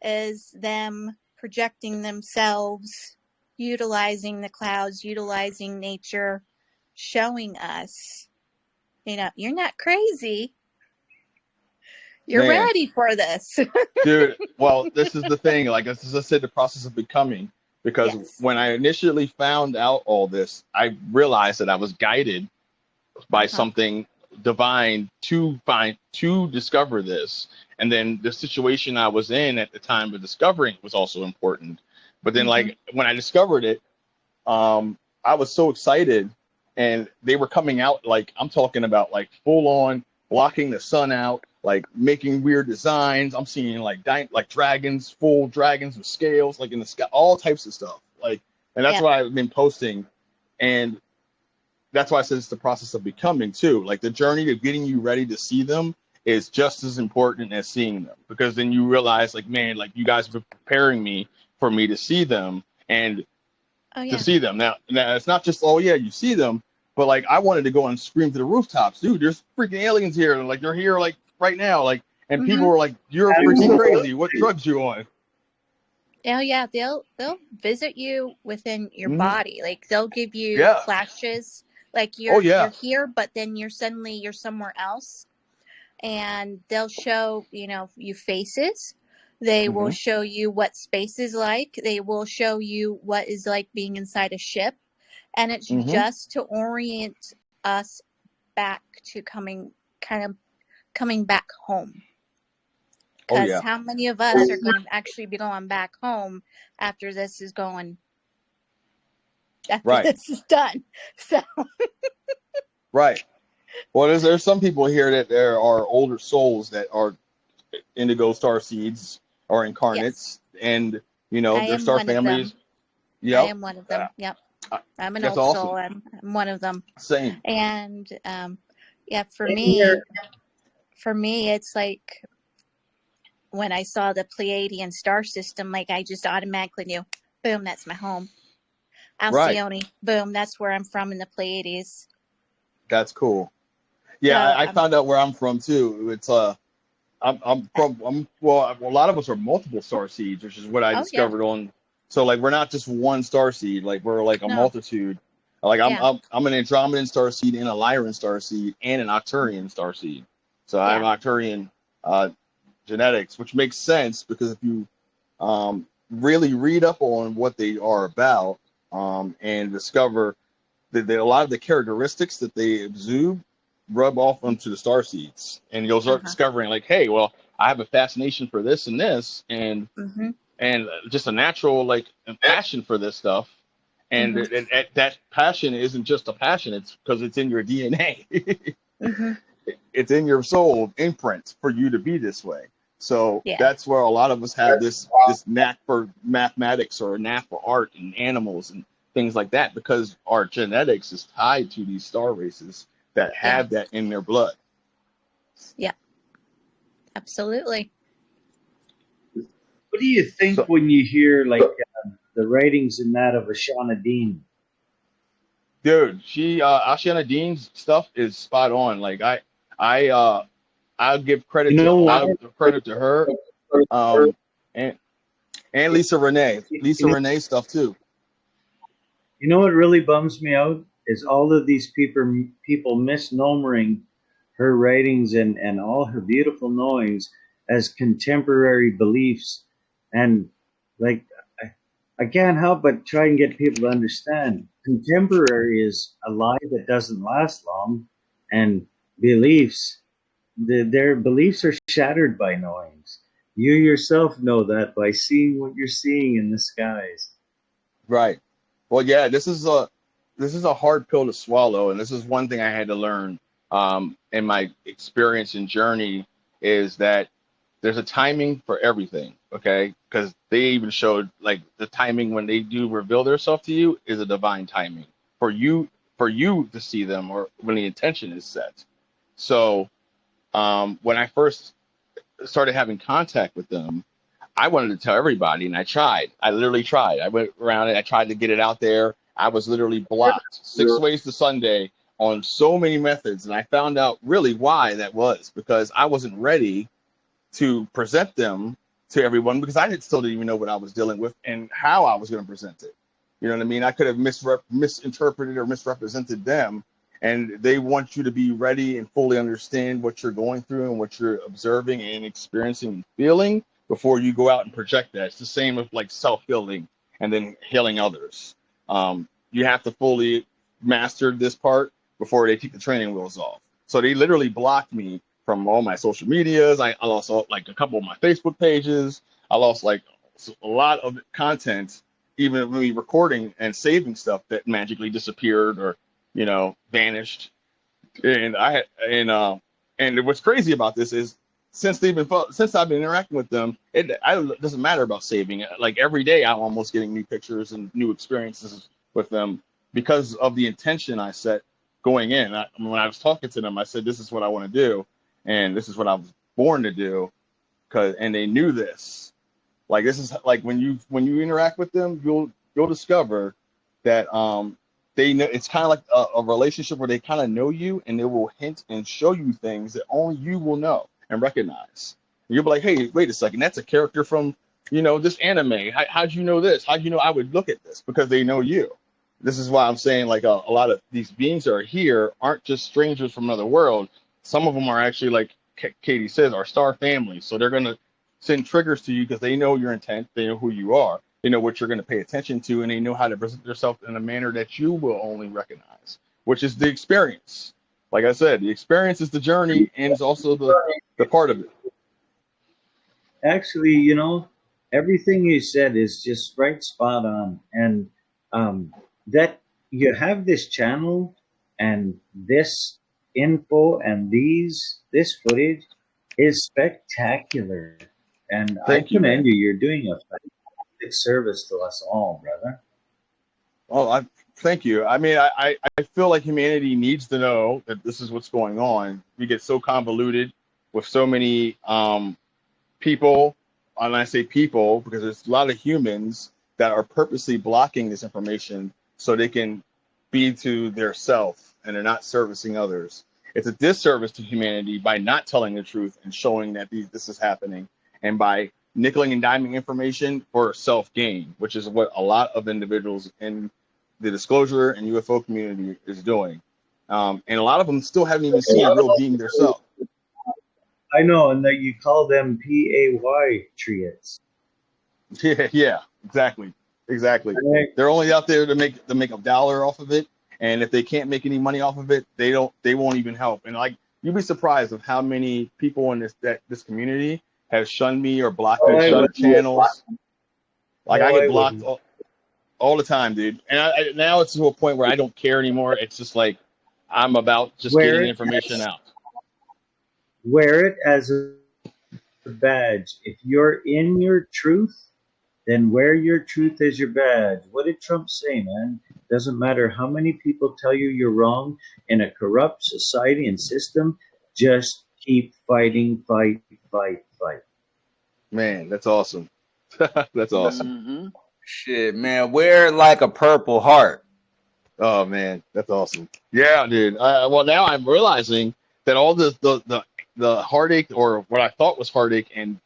is them projecting themselves, utilizing the clouds, utilizing nature, showing us, you're not crazy. You're ready for this. Dude, well, this is the thing. Like, as I said, the process of becoming. Because when I initially found out all this, I realized that I was guided by something divine to discover this. And then the situation I was in at the time of discovering was also important. But then, like, when I discovered it, I was so excited, and they were coming out, like, I'm talking about, like, full on blocking the sun out, like making weird designs. I'm seeing like dragons, full dragons with scales, like in the sky, all types of stuff. Like, and that's why I've been posting, and that's why I said it's the process of becoming too. Like, the journey of getting you ready to see them is just as important as seeing them, because then you realize, like, man, like, you guys have been preparing me for me to see them and to see them. Now it's not just, oh yeah, you see them, but like, I wanted to go and scream to the rooftops, dude, there's freaking aliens here, and like, they're here, like, right now, like, and people were like, you're freaking crazy, what drugs you on? Oh yeah, they'll visit you within your body. Like, they'll give you flashes, like you're here, but then you're somewhere else, and they'll show you faces. They will show you what space is like. They will show you what is like being inside a ship, and it's just to orient us back to coming back home. Because how many of us are going to actually be going back home after this is going? After this is done, so. Right. Well, there's some people here that there are older souls that are indigo star seeds or incarnates, and their star families. I am one of them. Yep. I'm an old soul. I'm one of them. Same. And for me, it's like when I saw the Pleiadian star system, like, I just automatically knew, boom, that's my home. Alcyone, boom, that's where I'm from in the Pleiades. That's cool. Yeah, I found out where I'm from too. It's a lot of us are multiple star seeds, which is what I discovered on. So, like, we're not just one star seed, like, we're like a multitude. Like, I'm an Andromedan star seed and a Lyran star seed and an Octurian star seed. So I have Octurian genetics, which makes sense, because if you really read up on what they are about, and discover that a lot of the characteristics that they exude rub off onto the star seeds, and you'll start discovering, like, hey, well, I have a fascination for this and this, and just a natural, like, passion for this stuff, and that passion isn't just a passion; it's because it's in your DNA. It's in your soul imprint for you to be this way. So that's where a lot of us have this knack for mathematics, or a knack for art and animals and things like that, because our genetics is tied to these star races that have that in their blood. Yeah, absolutely. What do you think when you hear, like, the writings in that of Ashana Dean. Dude, Ashana Dean's stuff is spot on. Like I'll give credit You to know why? I'll give credit to her, and Lisa Renee stuff too. You know what really bums me out is all of these people misnomering her writings and all her beautiful knowings as contemporary beliefs, and like I can't help but try and get people to understand contemporary is a lie that doesn't last long, and beliefs, their beliefs are shattered by knowings. You yourself know that by seeing what you're seeing in the skies. Right. Well, yeah, this is a hard pill to swallow, and this is one thing I had to learn in my experience and journey is that there's a timing for everything, okay? Because they even showed like the timing when they do reveal themselves to you is a divine timing for you to see them or when the intention is set. So when I first started having contact with them, I wanted to tell everybody, and I tried. I literally tried. I went around and I tried to get it out there. I was literally blocked 6 ways to Sunday on so many methods, and I found out really why that was because I wasn't ready to present them to everyone because I still didn't even know what I was dealing with and how I was going to present it. You know what I mean? I could have misinterpreted or misrepresented them, and they want you to be ready and fully understand what you're going through and what you're observing and experiencing and feeling before you go out and project that. It's the same with like self-healing and then healing others. You have to fully master this part before they take the training wheels off. So they literally blocked me from all my social medias. I lost like a couple of my Facebook pages. I lost like a lot of content, even me recording and saving stuff that magically disappeared or, vanished. And and what's crazy about this is since I've been interacting with them, it doesn't matter about saving it. Like every day, I'm almost getting new pictures and new experiences with them because of the intention I set going in. When I was talking to them, I said, "This is what I want to do, and this is what I was born to do." And they knew this. Like this is like when you interact with them, you'll discover that they know it's kind of like a relationship where they kind of know you and they will hint and show you things that only you will know and recognize. And you'll be like, hey, wait a second, that's a character from, this anime. How'd you know this? How'd you know I would look at this? Because they know you. This is why I'm saying like a lot of these beings that are here aren't just strangers from another world. Some of them are actually, like Katie says, our star family. So they're going to send triggers to you because they know your intent. They know who you are. They know what you're going to pay attention to, and they know how to present yourself in a manner that you will only recognize, which is the experience. Like I said, the experience is the journey, and it's also the part of it. Actually, everything you said is just right spot on. And that you have this channel and this info and this footage is spectacular. And I commend you. You're doing a fantastic service to us all, brother. Well, thank you. I mean, I feel like humanity needs to know that this is what's going on. We get so convoluted with so many people, and I say people because there's a lot of humans that are purposely blocking this information so they can be to their self and they're not servicing others. It's a disservice to humanity by not telling the truth and showing that this is happening, and by nickeling and diming information for self-gain, which is what a lot of individuals in the disclosure and UFO community is doing. And a lot of them still haven't even seen a real being themselves. I know, and that you call them PAY triads. Yeah, exactly. They're only out there to make $1 off of it, and if they can't make any money off of it, they won't even help. And like you'd be surprised of how many people in this community have shunned me or blocked me from their channels. Like I get blocked all the time, dude. And now it's to a point where I don't care anymore. It's just like I'm about just getting information out. Wear it as a badge. If you're in your truth, then wear your truth as your badge. What did Trump say, man? Doesn't matter how many people tell you you're wrong in a corrupt society and system, just keep fighting, fight. Man, that's awesome. That's awesome. Mm-hmm. Shit, man, wear like a purple heart. Oh man, that's awesome. Yeah, dude. Well, now I'm realizing that all the heartache, or what I thought was heartache, and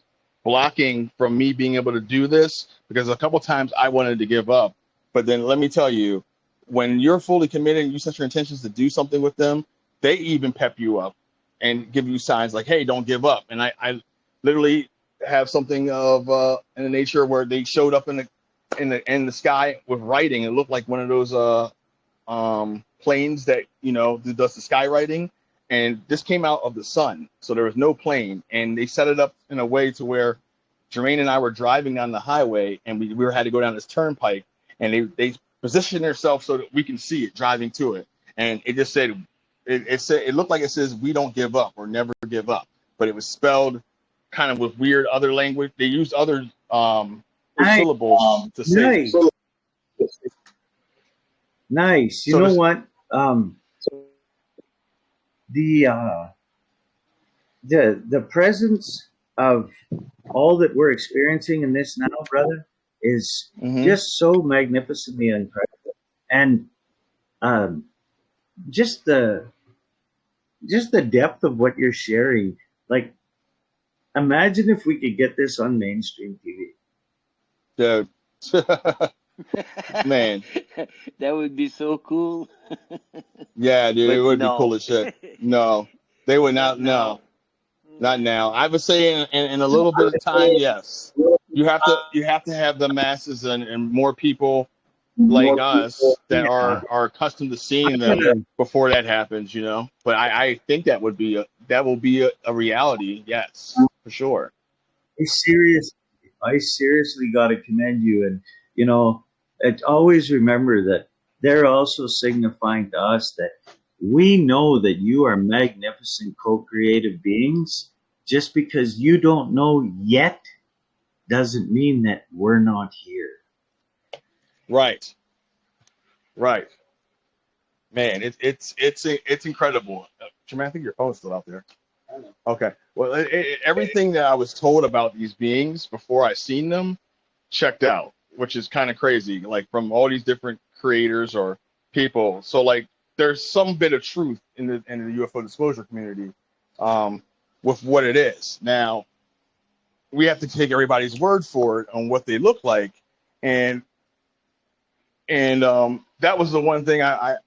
blocking from me being able to do this, because a couple times I wanted to give up, but then let me tell you, when you're fully committed and you set your intentions to do something with them, they even pep you up and give you signs like, "Hey, don't give up." And I literally have something of in the nature where they showed up in the sky with writing. It looked like one of those planes that does the skywriting, and this came out of the sun, so there was no plane, and they set it up in a way to where Jermaine and I were driving down the highway, and we had to go down this turnpike, and they positioned themselves so that we can see it driving to it, and it just said it looked like it says, "We don't give up," or "Never give up," but it was spelled kind of with weird other language. They used other syllables to say nice. Nice. You know what? The presence of all that we're experiencing in this now, brother, is just so magnificently incredible, and just the depth of what you're sharing. Like, imagine if we could get this on mainstream TV. Dude. Man, that would be so cool. Yeah, dude, it would be cool as shit. No, they would not. No, not now. I would say in a little bit of time, yes. You have to have the masses and more people like us that are accustomed to seeing them before that happens, But I think that will be a reality. Yes, for sure. I seriously got to commend you, and always remember that they're also signifying to us that we know that you are magnificent co-creative beings. Just because you don't know yet doesn't mean that we're not here. Right. Man, it's incredible. Jermaine, I think your phone's still out there. Okay. Well, everything that I was told about these beings before I seen them checked out, which is kind of crazy. Like, from all these different creators or people. So like, there's some bit of truth in the UFO disclosure community with what it is. Now, we have to take everybody's word for it on what they look like, and that was the one thing I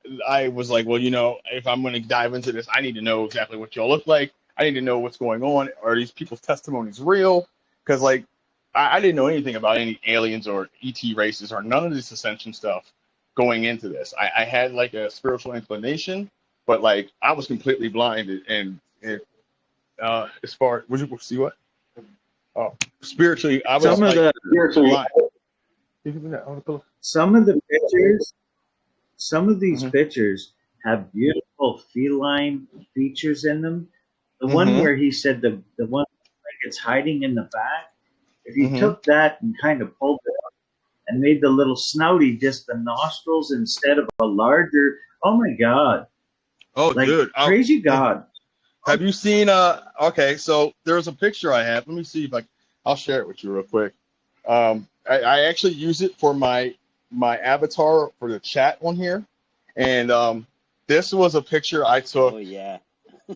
was like, well, if I'm going to dive into this, I need to know exactly what y'all look like. I need to know what's going on. Are these people's testimonies real? Because like, I didn't know anything about any aliens or ET races or none of this ascension stuff going into this. I had like a spiritual inclination, but like, I was completely blinded. And as far, would you see what? Oh, spiritually, I was blind. Some of these pictures have beautiful feline features in them. The one where he said the one like it's hiding in the back, if you took that and kind of pulled it up and made the little snouty just the nostrils instead of a larger, oh my God. Oh, like, dude. Crazy God. Have you seen, okay, so there's a picture I have. Let me see if I'll share it with you real quick. I actually use it for my avatar for the chat on here. And this was a picture I took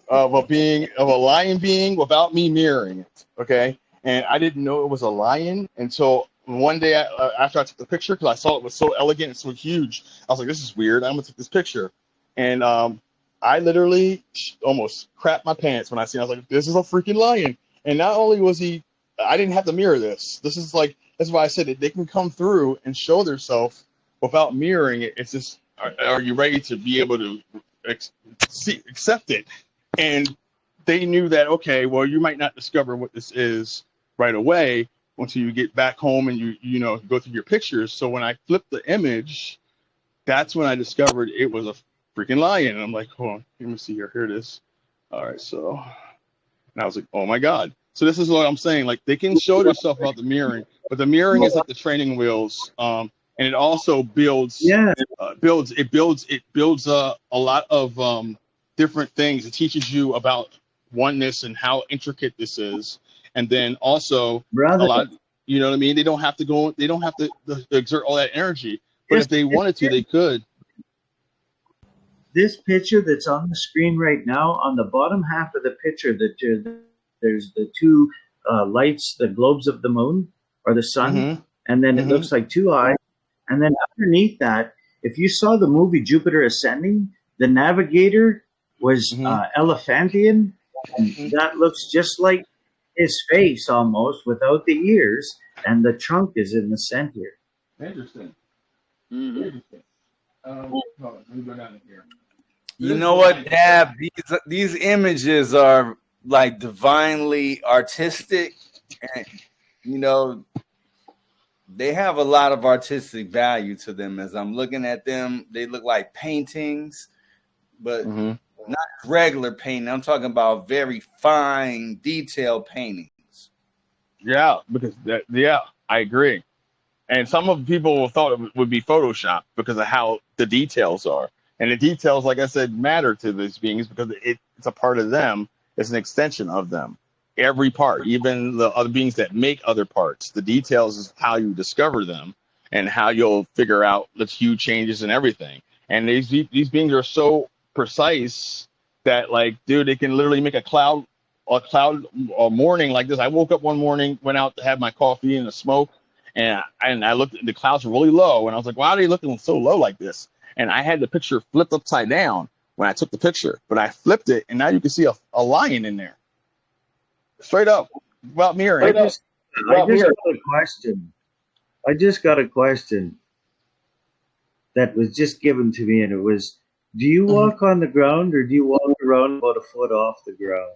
of a lion being without me mirroring it. Okay. And I didn't know it was a lion until one day after I took the picture, because I saw it was so elegant and so huge. I was like, this is weird. I'm going to take this picture. And I literally almost crapped my pants when I seen it. I was like, this is a freaking lion. And not only was I didn't have to mirror this. This is like, that's why I said it. They can come through and show themselves without mirroring it. It's just, are you ready to be able to accept it? And they knew that, okay, well, you might not discover what this is right away until you get back home and you go through your pictures. So when I flipped the image, that's when I discovered it was a freaking lion. And I'm like, hold on, let me see here. Here it is. All right, so, and I was like, oh my God. So this is what I'm saying. Like, they can show themselves about the mirroring, but the mirroring is like the training wheels. And it also builds a lot of different things. It teaches you about oneness and how intricate this is. And then also brother, You know what I mean? They don't have to go. They don't have to exert all that energy. But if they wanted to, they could. This picture that's on the screen right now, on the bottom half of the picture, there's the two lights, the globes of the moon or the sun, and then it looks like two eyes. And then underneath that, if you saw the movie Jupiter Ascending, the navigator was elephantian, and that looks just like his face almost without the ears, and the trunk is in the center. Interesting. Interesting. Let me go down here. You know what, Dab? These images are like divinely artistic, and you know they have a lot of artistic value to them. As I'm looking at them, they look like paintings, but not regular painting. I'm talking about very fine, detailed paintings. Yeah, because I agree. And some of the people thought it would be Photoshop because of how the details are. And the details, like I said, matter to these beings because it's a part of them. It's an extension of them. Every part, even the other beings that make other parts, the details is how you discover them and how you'll figure out the huge changes and everything. And these beings are so precise that, like, dude, they can literally make a cloud morning like this. I woke up one morning, went out to have my coffee and a smoke, and I looked. The clouds were really low, and I was like, "Why are they looking so low like this?" And I had the picture flipped upside down when I took the picture, but I flipped it, and now you can see a lion in there, straight up, about mirroring. I just got a question. I just got a question that was just given to me, and it was, do you walk on the ground or do you walk around about a foot off the ground?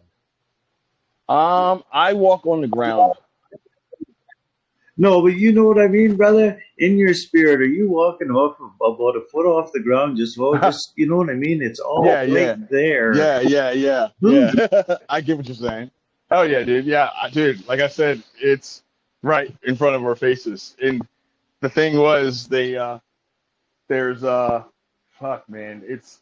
I walk on the ground. No, but you know what I mean, brother? In your spirit, are you walking off about a foot off the ground? Just you know what I mean? It's all there. Yeah. I get what you're saying. Oh yeah, dude. Yeah, dude. Like I said, it's right in front of our faces. And the thing was, there's fuck, man. It's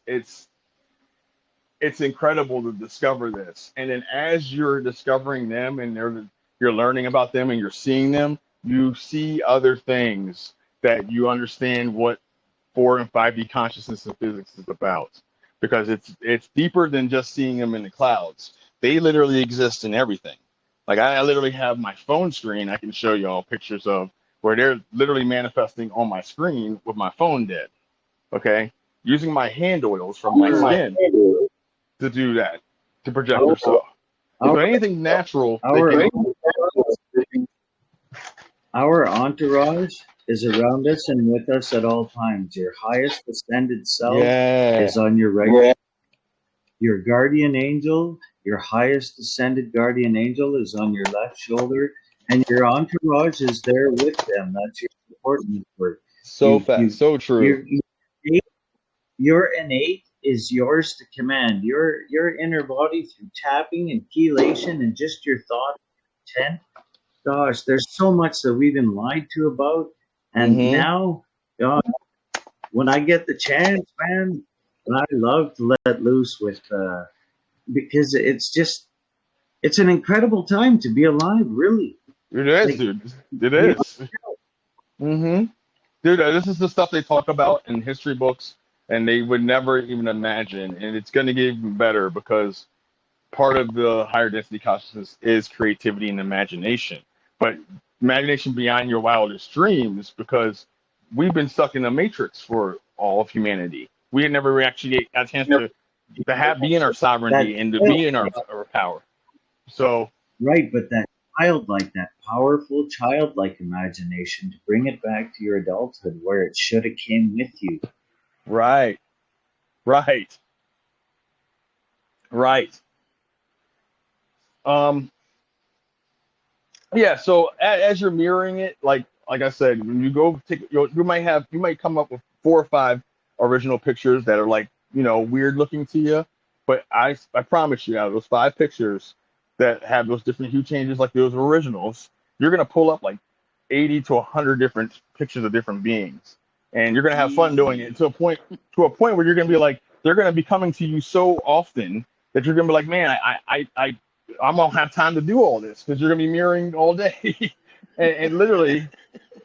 incredible to discover this. And then as you're discovering them and you're learning about them and you're seeing them, you see other things that you understand what 4 and 5D consciousness and physics is about, because it's deeper than just seeing them in the clouds. They literally exist in everything. Like I literally have my phone screen. I can show you all pictures of where they're literally manifesting on my screen with my phone dead. Okay, using my hand oils from my skin to do that, to project yourself. So anything natural. Our entourage is around us and with us at all times. Your highest ascended self is on your right. Your guardian angel, your highest ascended guardian angel is on your left shoulder, and your entourage is there with them. That's your support network. So true. Your innate is yours to command. Your inner body through tapping and chelation and just your thought intent. Gosh, there's so much that we've been lied to about. And now, God, when I get the chance, man, I love to let loose with, because it's an incredible time to be alive, really. It is, dude. It is. Dude, this is the stuff they talk about in history books, and they would never even imagine. And it's going to get even better because part of the higher density consciousness is creativity and imagination. But imagination beyond your wildest dreams, because we've been stuck in a matrix for all of humanity. We had never actually got a chance to be in our sovereignty and to be in our power. So right, but that powerful childlike imagination, to bring it back to your adulthood where it should have came with you. Right. Yeah, so as you're mirroring it, like I said, when you go you might come up with 4 or 5 original pictures that are like, weird looking to you, but I promise you, out of those 5 pictures that have those different hue changes like those originals, you're gonna pull up like 80 to 100 different pictures of different beings, and you're gonna have fun doing it to a point where you're gonna be like, they're gonna be coming to you so often that you're gonna be like, man, I don't have time to do all this, because you're gonna be mirroring all day. and literally,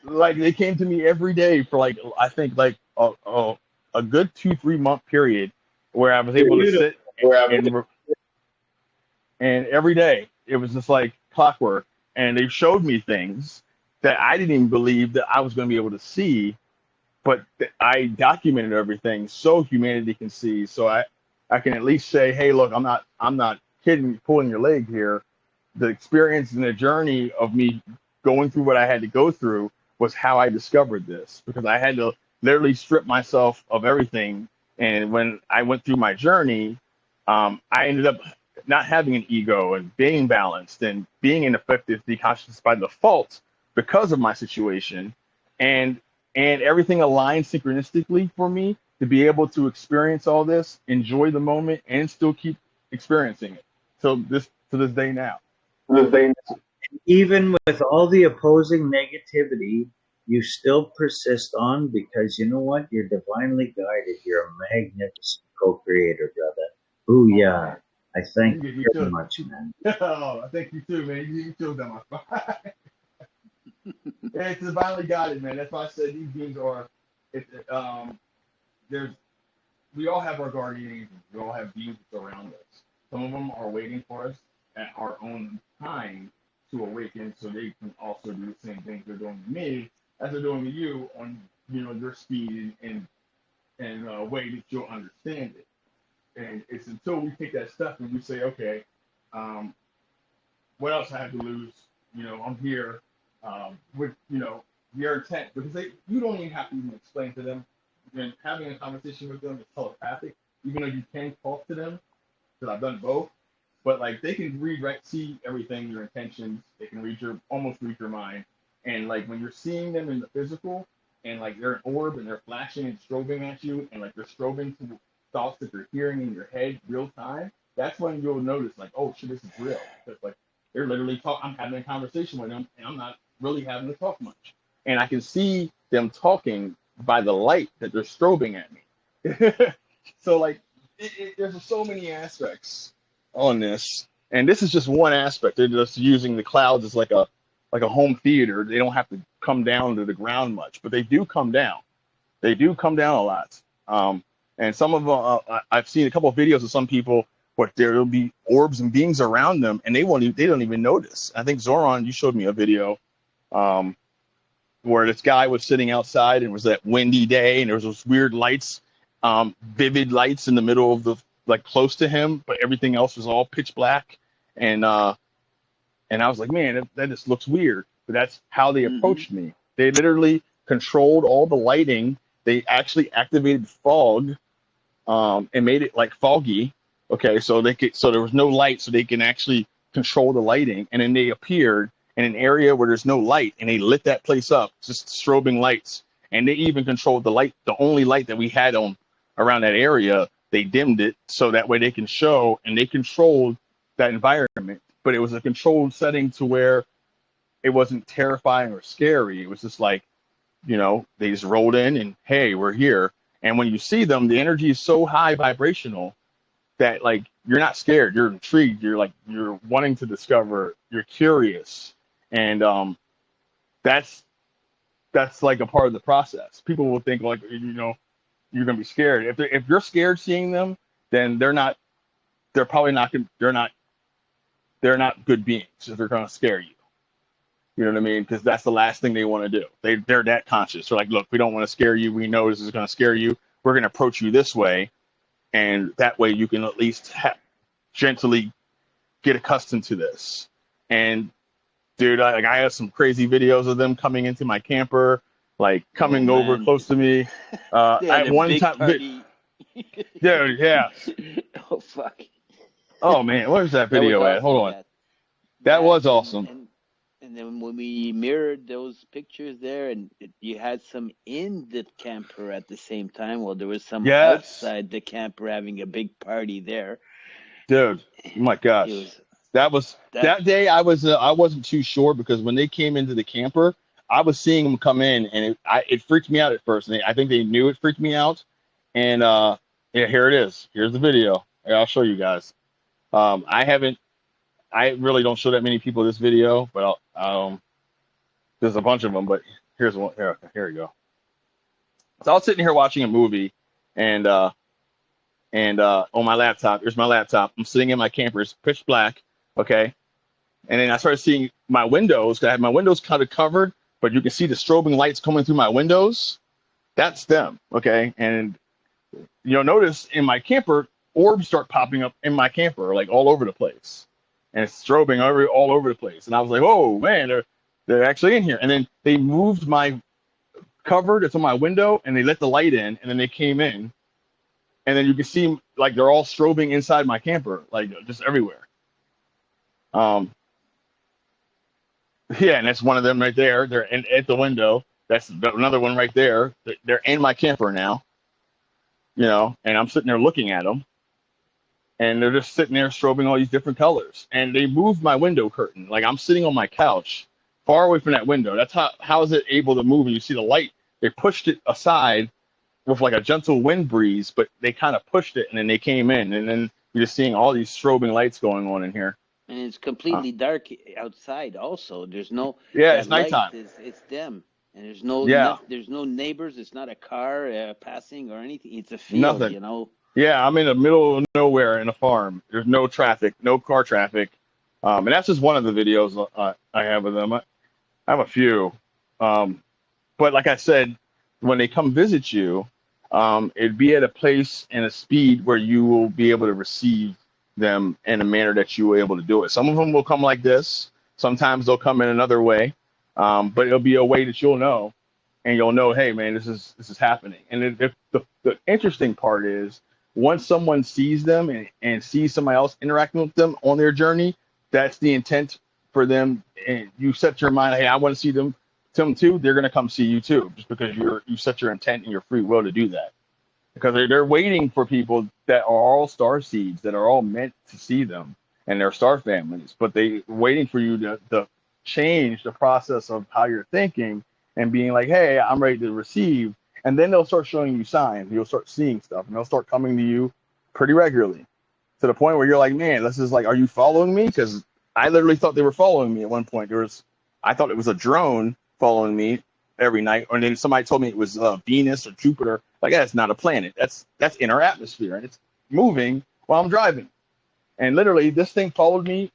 like they came to me every day for like I think like a good 2-3 month period where I was able to sit and and every day it was just like clockwork, and they showed me things that I didn't even believe that I was going to be able to see, but I documented everything so humanity can see. So I can at least say, hey, look, I'm not kidding, pulling your leg here. The experience and the journey of me going through what I had to go through was how I discovered this, because I had to literally strip myself of everything. And when I went through my journey, I ended up not having an ego and being balanced and being an effective deconscious by default because of my situation. And everything aligned synchronistically for me to be able to experience all this, enjoy the moment, and still keep experiencing it. So to this day now. Even with all the opposing negativity, you still persist on, because you know what? You're divinely guided. You're a magnificent co-creator, brother. Booyah. I thank you very much, man. Oh, I thank you too, man. You too, on my spine. It's divinely guided, man. That's why I said these beings are. There's. We all have our guardian angels. We all have beings around us. Some of them are waiting for us at our own time to awaken, so they can also do the same things they're doing to me as they're doing to you on your speed and way that you'll understand it. And it's until we take that step and we say, okay, what else I have to lose? I'm here with their intent, because you don't even have to even explain to them. And having a conversation with them is telepathic, even though you can talk to them, because I've done both. But like they can see everything, your intentions. They can almost read your mind. And like when you're seeing them in the physical, and like they're an orb and they're flashing and strobing at you, and like they're strobing to thoughts that you're hearing in your head real time, that's when you'll notice like, oh shit, this is real. Because like they're literally I'm having a conversation with them, and I'm not really having to talk much. And I can see them talking by the light that they're strobing at me. So like there's so many aspects on this, and this is just one aspect. They're just using the clouds as like a home theater. They don't have to come down to the ground much, but they do come down. They do come down a lot. And some of them, I've seen a couple of videos of some people where there will be orbs and beings around them, and they don't even notice. I think Zoran, you showed me a video where this guy was sitting outside, and it was that windy day, and there was those weird lights, vivid lights in the middle of the close to him, but everything else was all pitch black. And I was like, man, that just looks weird. But that's how they approached me. They literally controlled all the lighting. They actually activated fog, and made it like foggy. Okay, so there was no light, so they can actually control the lighting. And then they appeared in an area where there's no light, and they lit that place up, just strobing lights. And they even controlled the light, the only light that we had on around that area. They dimmed it so that way they can show, and they controlled that environment. But it was a controlled setting to where it wasn't terrifying or scary. It was just like, they just rolled in and, hey, we're here. And when you see them, the energy is so high vibrational that like you're not scared. You're intrigued. You're wanting to discover. You're curious. And that's like a part of the process. People will think like, you're gonna be scared. If you're scared seeing them, then they're probably not they're not good beings if they're gonna scare you. You know what I mean? Because that's the last thing they want to do. They're that conscious. They're like, look, we don't want to scare you. We know this is gonna scare you. We're gonna approach you this way, and that way you can at least gently get accustomed to this. And dude, I have some crazy videos of them coming into my camper, like coming over close to me. At one time, dude, yeah. Oh fuck. Oh man, where's that video at? Hold on. That was awesome. And then when we mirrored those pictures there, and you had some in the camper at the same time, well, there was some outside the camper having a big party there. Dude, oh my gosh. That day I wasn't too sure, because when they came into the camper, I was seeing them come in, and it freaked me out at first. And I think they knew it freaked me out. And yeah, here it is. Here's the video. Here, I'll show you guys. I really don't show that many people this video, but There's a bunch of them, but here's one. Here we go. So I was sitting here watching a movie, and on my laptop. Here's my laptop. I'm sitting in my camper. It's pitch black. Okay. And then I started seeing my windows. 'Cause I had my windows kind of covered, but you can see the strobing lights coming through my windows. That's them. Okay. And you'll notice in my camper, orbs start popping up in my camper, like all over the place. And it's strobing all over the place. And I was like, oh man, they're actually in here. And then they moved my cover that's on my window and they let the light in, and then they came in. And then you can see like they're all strobing inside my camper, like just everywhere. Yeah, and that's one of them right there. They're at the window. That's another one right there. They're in my camper now, and I'm sitting there looking at them, and they're just sitting there strobing all these different colors. And they moved my window curtain. Like I'm sitting on my couch, far away from that window. That's how is it able to move? And you see the light. They pushed it aside with like a gentle wind breeze, but they kind of pushed it, and then they came in, and then you're just seeing all these strobing lights going on in here. And it's completely dark outside. Also, there's no it's nighttime. It's them, and there's no there's no neighbors. It's not a car passing or anything. It's a field. Nothing. Yeah, I'm in the middle of nowhere in a farm. There's no traffic, no car traffic, and that's just one of the videos I have of them. I have a few, but like I said, when they come visit you, it'd be at a place and a speed where you will be able to receive them in a manner that you were able to do it. Some of them will come like this. Sometimes they'll come in another way, but it'll be a way that you'll know, and you'll know, hey man, this is happening. And the interesting part is once someone sees them and sees somebody else interacting with them on their journey, that's the intent for them. And you set your mind, hey, I want to see them too. They're going to come see you too, just because you set your intent and your free will to do that. Because they're waiting for people that are all star seeds, that are all meant to see them, and they're star families. But they're waiting for you to change the process of how you're thinking and being like, hey, I'm ready to receive. And then they'll start showing you signs. You'll start seeing stuff, and they'll start coming to you pretty regularly, to the point where you're like, man, this is like, are you following me? Because I literally thought they were following me at one point. I thought it was a drone following me every night, or then somebody told me it was Venus or Jupiter. Like, that's not a planet. That's in our atmosphere, and it's moving while I'm driving. And literally, this thing followed me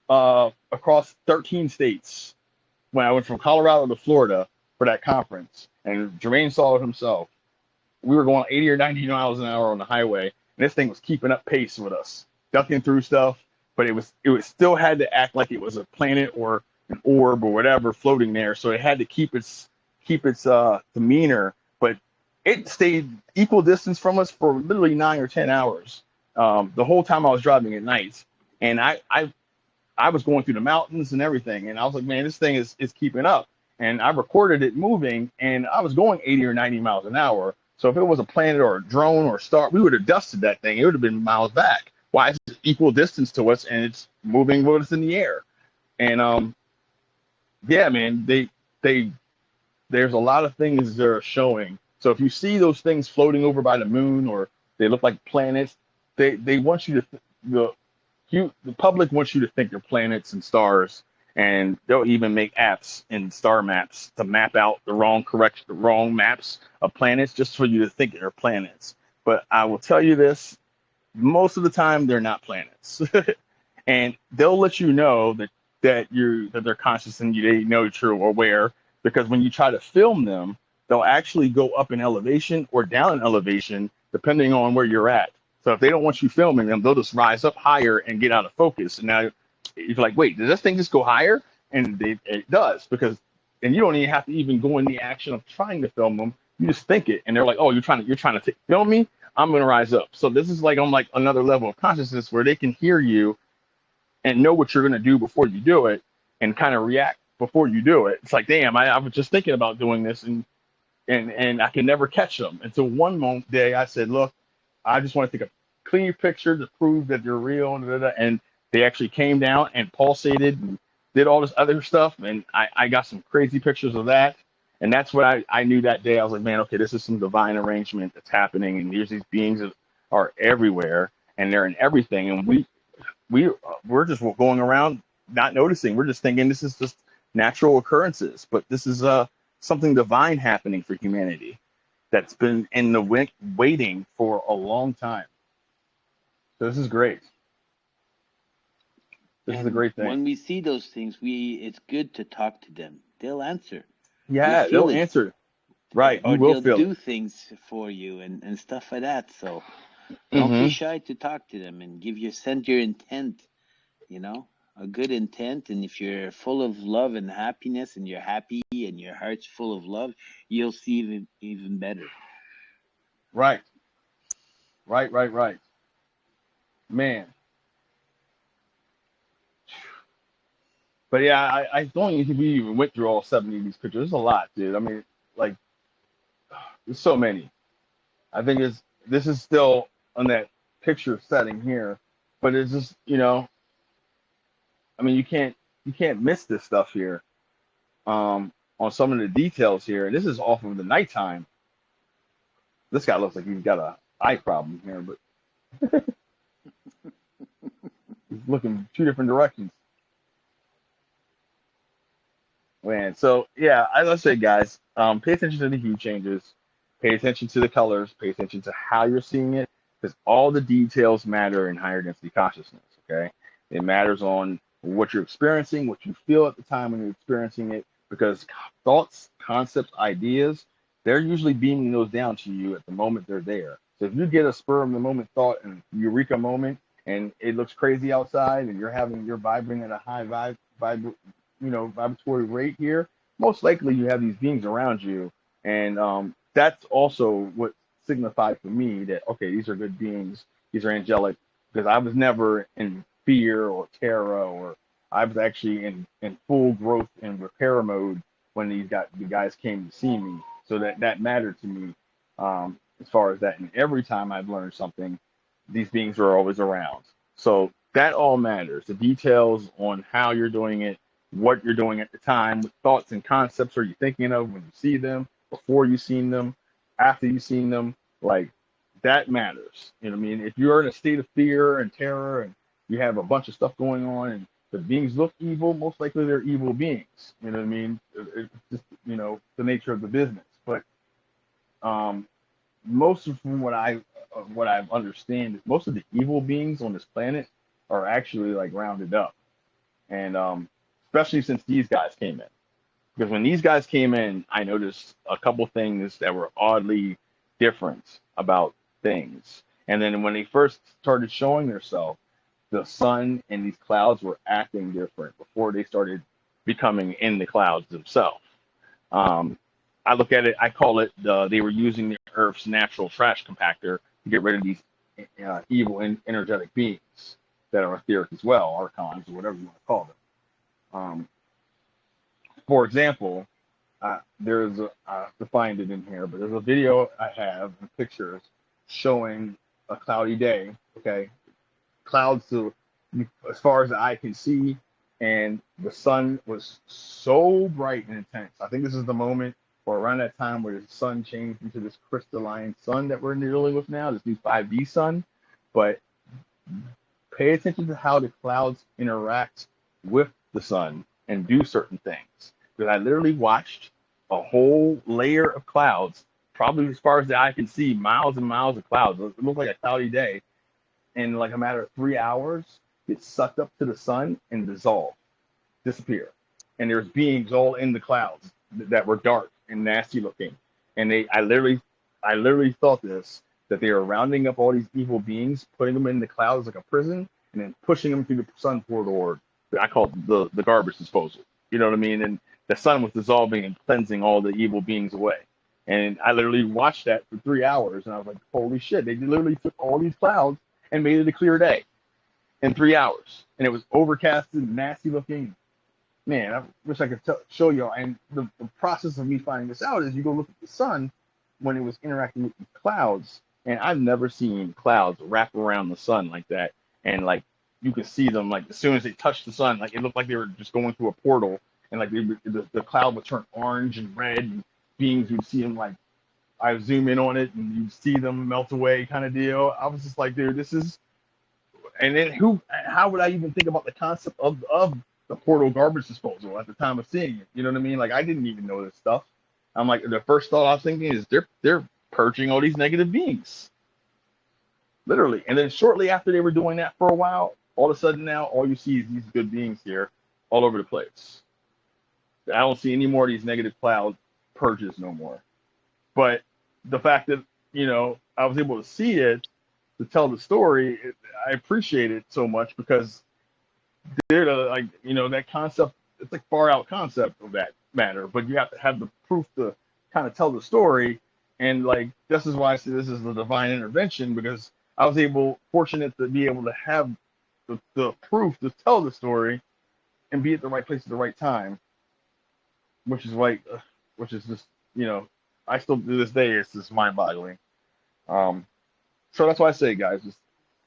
across 13 states when I went from Colorado to Florida for that conference. And Jermaine saw it himself. We were going 80 or 90 miles an hour on the highway, and this thing was keeping up pace with us, ducking through stuff. But it was still had to act like it was a planet or an orb or whatever floating there. So it had to keep its demeanor, but it stayed equal distance from us for literally 9 or 10 hours. The whole time I was driving at night, and I was going through the mountains and everything, and I was like, man, this thing is keeping up. And I recorded it moving, and I was going 80 or 90 miles an hour. So if it was a planet or a drone or a star, we would have dusted that thing. It would have been miles back. Why? It's equal distance to us, and it's moving with us in the air. And yeah, man, there's a lot of things they're showing. So if you see those things floating over by the moon, or they look like planets, they want you to the public wants you to think they're planets and stars, and they'll even make apps and star maps to map out the wrong maps of planets just for you to think they're planets. But I will tell you this, most of the time they're not planets. And they'll let you know that they're conscious and they know you're aware, because when you try to film them, they'll actually go up in elevation or down in elevation depending on where you're at. So if they don't want you filming them, they'll just rise up higher and get out of focus. And now you're like, wait, did this thing just go higher? And it does, and you don't even have to even go in the action of trying to film them. You just think it, and they're like, oh, you're trying to film me? I'm going to rise up. So this is like on like another level of consciousness where they can hear you and know what you're going to do before you do it, and kind of react before you do it. It's like, damn, I was just thinking about doing this, and I can never catch them. Until one day I said, look, I just want to take a clean picture to prove that they're real, and they actually came down and pulsated and did all this other stuff, and I got some crazy pictures of that. And that's what I knew that day. I was like, man, okay, this is some divine arrangement that's happening, and here's these beings that are everywhere, and they're in everything, and we're just going around not noticing. We're just thinking this is just natural occurrences, but this is something divine happening for humanity that's been in the waiting for a long time. So this is great. This is a great thing. When we see those things, it's good to talk to them. They'll answer. Yeah, they'll answer. Right, or you will they'll feel do things for you and stuff like that. So don't be shy to talk to them and send your intent, a good intent. And if you're full of love and happiness and you're happy and your heart's full of love, you'll see even better. Right. Man. But yeah, I don't even think we even went through all 70 of these pictures. There's a lot, dude. I mean, like, there's so many. I think this is still on that picture setting here, but it's just, I mean, you can't miss this stuff here. On some of the details here. This is off of the nighttime. This guy looks like he's got a eye problem here, but he's looking two different directions. Man, so yeah, as I say, guys, pay attention to the hue changes, pay attention to the colors, pay attention to how you're seeing it, because all the details matter in higher density consciousness. Okay, it matters on what you're experiencing, what you feel at the time when you're experiencing it, because thoughts, concepts, ideas, they're usually beaming those down to you at the moment they're there. So if you get a spur of the moment thought and eureka moment, and it looks crazy outside, and you're vibrating at a high vibratory rate here, most likely you have these beings around you, and that's also what signified for me that, okay, these are good beings, these are angelic, because I was never in fear or terror, or I was actually in full growth and repair mode when the guys came to see me. So that mattered to me, as far as that. And every time I've learned something, these beings are always around. So that all matters. The details on how you're doing it, what you're doing at the time, what thoughts and concepts are you thinking of when you see them, before you've seen them, after you've seen them, like, that matters. You know what I mean? If you're in a state of fear and terror and you have a bunch of stuff going on and the beings look evil, most likely they're evil beings. You know what I mean? It's just, the nature of the business. But most of what I've understand is most of the evil beings on this planet are actually like rounded up. And especially since these guys came in. Because when these guys came in, I noticed a couple things that were oddly different about things. And then when they first started showing themselves, the sun and these clouds were acting different before they started becoming in the clouds themselves. I look at it, I call it, they were using the Earth's natural trash compactor to get rid of these evil and energetic beings that are etheric as well, archons, or whatever you want to call them. For example, there's I have to find it in here, but there's a video I have in pictures showing a cloudy day. Okay, clouds as far as the eye can see, and the sun was so bright and intense. I think this is the moment, or around that time, where the sun changed into this crystalline sun that we're dealing with now, this new 5D sun. But pay attention to how the clouds interact with the sun and do certain things. Because I literally watched a whole layer of clouds, probably as far as the eye can see, miles and miles of clouds. It looked like a cloudy day. In like a matter of 3 hours, it sucked up to the sun and dissolved, disappear. And there's beings all in the clouds that were dark and nasty looking. And I literally thought that they were rounding up all these evil beings, putting them in the clouds like a prison, and then pushing them through the sun portal, I call it the garbage disposal. You know what I mean? And the sun was dissolving and cleansing all the evil beings away. And I literally watched that for 3 hours, and I was like, holy shit, they literally took all these clouds and made it a clear day in 3 hours. And it was overcasted and nasty looking. Man, I wish I could show you. And the process of me finding this out is you go look at the sun when it was interacting with the clouds, and I've never seen clouds wrap around the sun like that. And like, you could see them, like, as soon as they touched the sun, like, it looked like they were just going through a portal, and like the cloud would turn orange and red, and beings, you'd see them, like, I would zoom in on it and you'd see them melt away, kind of deal. I was just like, dude, this is, and then how would I even think about the concept of the portal garbage disposal at the time of seeing it. You know what I mean? Like I didn't even know this stuff. I'm like, the first thought I was thinking is they're purging all these negative beings, literally. And then shortly after they were doing that for a while, all of a sudden now all you see is these good beings here, all over the place. I don't see any more of these negative cloud purges no more. But the fact that I was able to see it, to tell the story, I appreciate it so much because they're that concept. It's like far out concept of that matter, but you have to have the proof to kind of tell the story. And like this is why I say this is the divine intervention, because I was fortunate to be able to have the proof to tell the story and be at the right place at the right time, which is just I still to this day it's just mind-boggling. So that's why I say, guys, just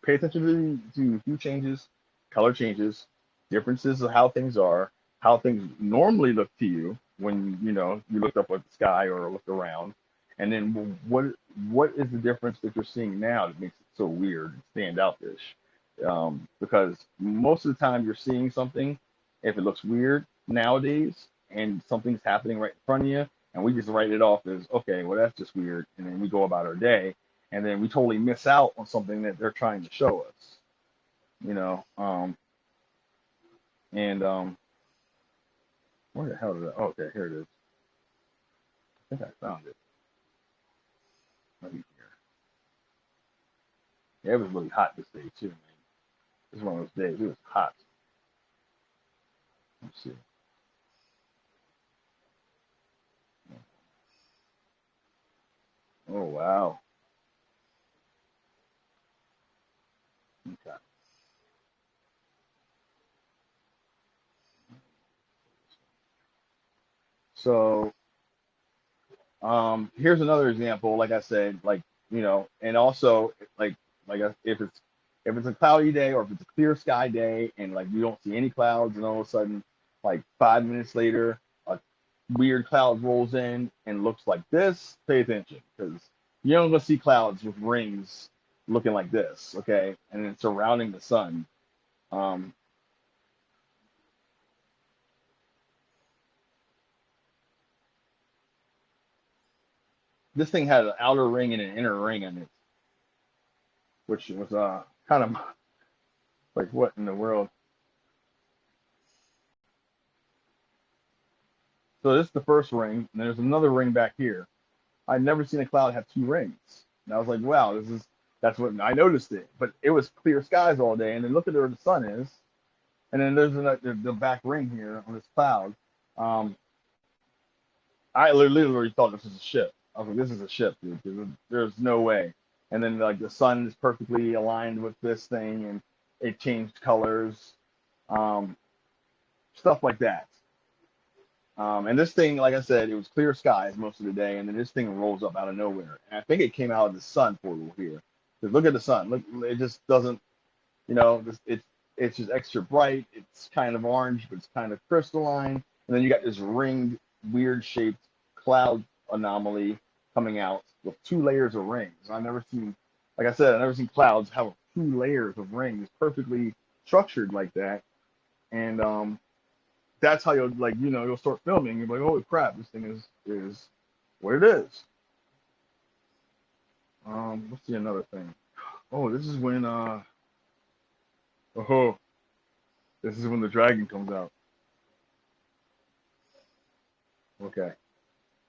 pay attention to hue changes, color changes, differences of how things are, how things normally look to you when you look up at the sky or look around, and then what is the difference that you're seeing now that makes it so weird and stand out-ish? Because most of the time you're seeing something, if it looks weird nowadays and something's happening right in front of you, and we just write it off as, okay, well, that's just weird, and then we go about our day, and then we totally miss out on something that they're trying to show us, where the hell did I, okay, here it is. I think I found it. Let me here. Yeah, it was really hot this day too, man. This is one of those days, it was hot. Let's see. Oh, wow. Okay. So, here's another example. Like I said, and also if it's a cloudy day or if it's a clear sky day and like you don't see any clouds, and all of a sudden, like 5 minutes later, a weird cloud rolls in and looks like this, pay attention, because you're not gonna see clouds with rings looking like this, okay, and it's surrounding the sun. Um, this thing had an outer ring and an inner ring in it, which was kind of like, what in the world? So this is the first ring, and there's another ring back here. I'd never seen a cloud have two rings. And I was like, wow, that's what I noticed it. But it was clear skies all day, and then look at where the sun is. And then there's the back ring here on this cloud. I literally thought this was a ship. I was like, this is a ship, dude. There's no way. And then like the sun is perfectly aligned with this thing, and it changed colors, stuff like that. And this thing, like I said, it was clear skies most of the day, and then this thing rolls up out of nowhere. And I think it came out of the sun portal here. Because look at the sun. Look, it just doesn't, it's just extra bright. It's kind of orange, but it's kind of crystalline. And then you got this ringed, weird shaped cloud anomaly coming out with two layers of rings. I've never seen, like I said, I've never seen clouds have two layers of rings perfectly structured like that. And that's how you'll start filming. You're like, holy crap, this thing is what it is. Let's see another thing. Oh, this is when this is when the dragon comes out. Okay.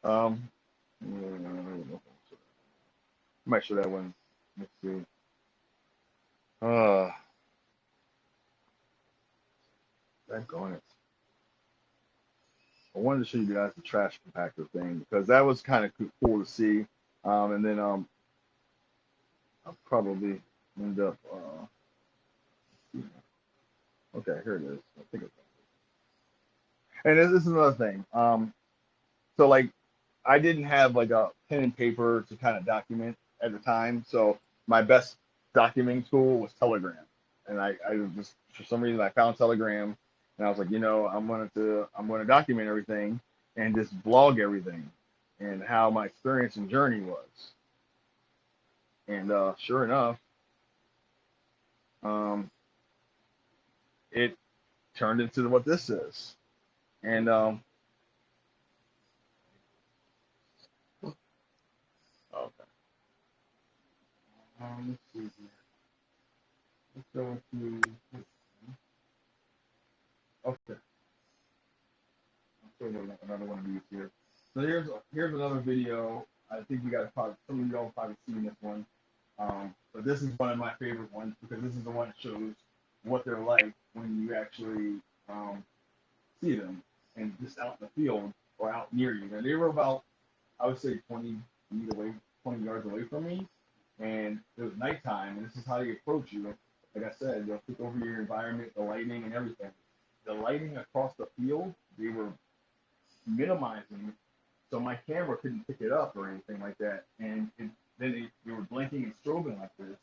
I might show that one. Let's see. That going it. I wanted to show you guys the trash compactor thing because that was kind of cool to see. And then I'll probably end up. Okay, here it is. I think it's. And this is another thing. So like, I didn't have like a pen and paper to kind of document at the time. So my best documenting tool was Telegram, and I just for some reason I found Telegram, and I was like, I'm gonna document everything and just blog everything and how my experience and journey was. And sure enough, it turned into what this is. And okay. Let's see here. Let's go into okay. I'll show you another one of these here. So here's another video. I think you guys probably, some of you all probably seen this one. But this is one of my favorite ones because this is the one that shows what they're like when you actually see them and just out in the field or out near you. And they were about, I would say, 20 feet away, 20 yards away from me. And it was nighttime, and this is how they approach you. Like I said, they'll take over your environment, the lighting, and everything. The lighting across the field, they were minimizing, so my camera couldn't pick it up or anything like that. And then they were blinking and strobing like this.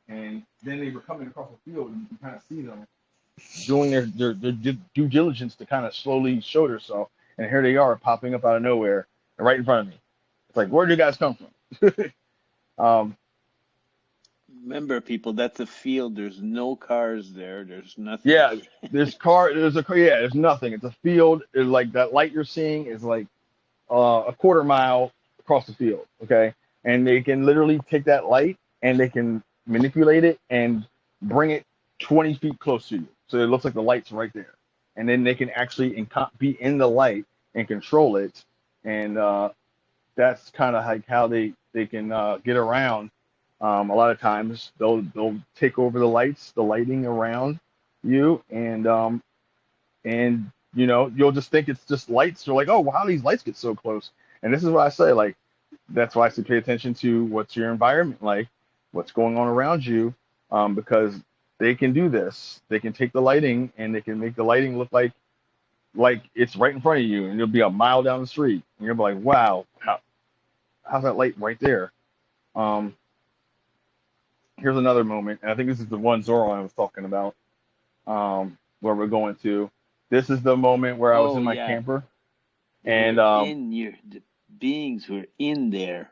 And then they were coming across the field, and you can kind of see them doing their due diligence to kind of slowly show themselves. And here they are popping up out of nowhere right in front of me. It's like, where did you guys come from? Remember, people, that's a field. There's no cars there. There's nothing. Yeah, there's nothing. It's a field. It's like that light you're seeing is like a quarter mile across the field. Okay, and they can literally take that light and they can manipulate it and bring it 20 feet close to you. So it looks like the light's right there, and then they can actually be in the light and control it. And that's kind of like how they can get around. A lot of times they'll take over the lighting around you, and you'll just think it's just lights. You're like, oh, wow, these lights get so close. And this is what I say, like, that's why I say pay attention to what's your environment like, what's going on around you, because they can do this. They can take the lighting and they can make the lighting look like it's right in front of you, and you'll be a mile down the street, and you'll be like, wow, how's that light right there? Here's another moment, and I think this is the one Zoran was talking about, where we're going to. This is the moment where I was in my camper, and the beings were in there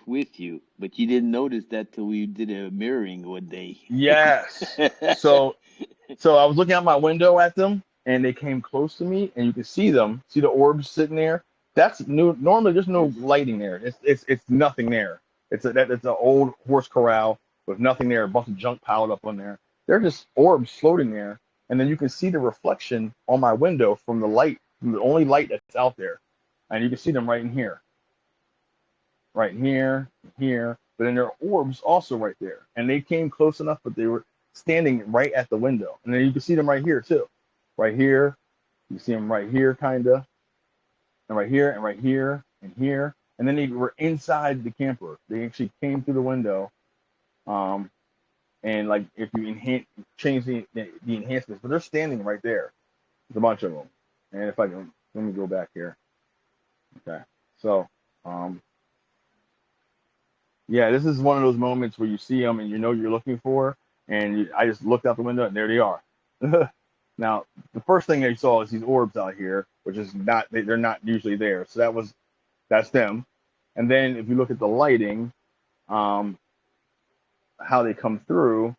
with you, but you didn't notice that till we did a mirroring one day. Yes. So I was looking out my window at them, and they came close to me, and you can see them, see the orbs sitting there. That's new. Normally, there's no lighting there. It's nothing there. It's an old horse corral with nothing there, a bunch of junk piled up on there. They're just orbs floating there, and then you can see the reflection on my window from the light, from the only light that's out there, and you can see them right in here, but then there are orbs also right there, and they came close enough, but they were standing right at the window, and then you can see them right here too, right here. You see them right here, kinda, and right here, and right here, and here, and then they were inside the camper. They actually came through the window. And like if you change the enhancements, but they're standing right there. There's a bunch of them. And if I can, let me go back here. Okay, so yeah, this is one of those moments where you see them and you know you're looking for, and I just looked out the window and there they are. Now, the first thing they saw is these orbs out here, which is not, they're not usually there. So that's them. And then if you look at the lighting, how they come through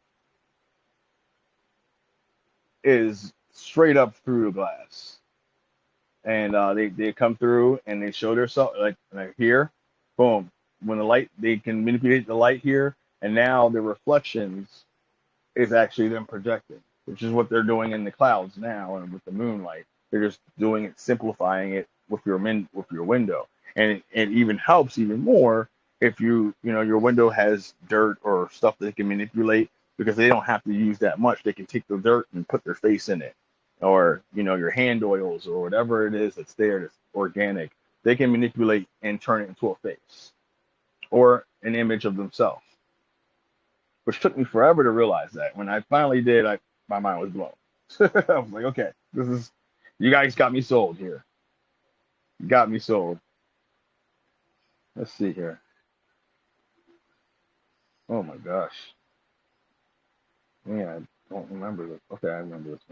is straight up through the glass, and they come through and they show themselves like here, boom. When the light, they can manipulate the light here, and now the reflections is actually them projecting, which is what they're doing in the clouds now, and with the moonlight, they're just doing it, simplifying it with your window, and it even helps even more if your window has dirt or stuff that they can manipulate, because they don't have to use that much. They can take the dirt and put their face in it, or your hand oils or whatever it is that's there that's organic. They can manipulate and turn it into a face or an image of themselves, which took me forever to realize that. When I finally did, my mind was blown. I was like, okay, you guys got me sold here. You got me sold. Let's see here. Oh my gosh. Yeah, I don't remember this. Okay, I remember this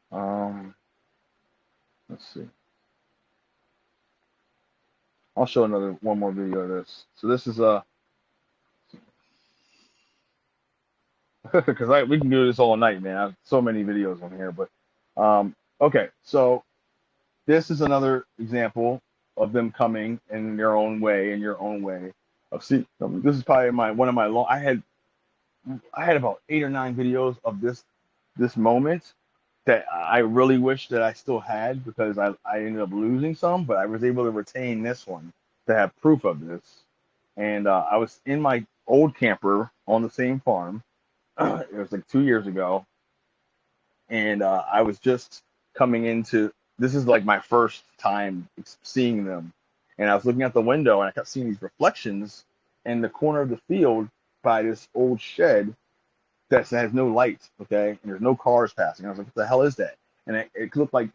one. Let's see. I'll show one more video of this. So this is because we can do this all night, man. I have so many videos on here, but Okay, so this is another example of them coming in their own way, of see. This is probably one of my long. I had about 8 or 9 videos of this moment that I really wish that I still had, because I ended up losing some, but I was able to retain this one to have proof of this. And I was in my old camper on the same farm. It was like 2 years ago, and I was just coming into. This is like my first time seeing them, and I was looking out the window, and I kept seeing these reflections in the corner of the field by this old shed that has no lights, okay, and there's no cars passing. I was like, what the hell is that? And it looked like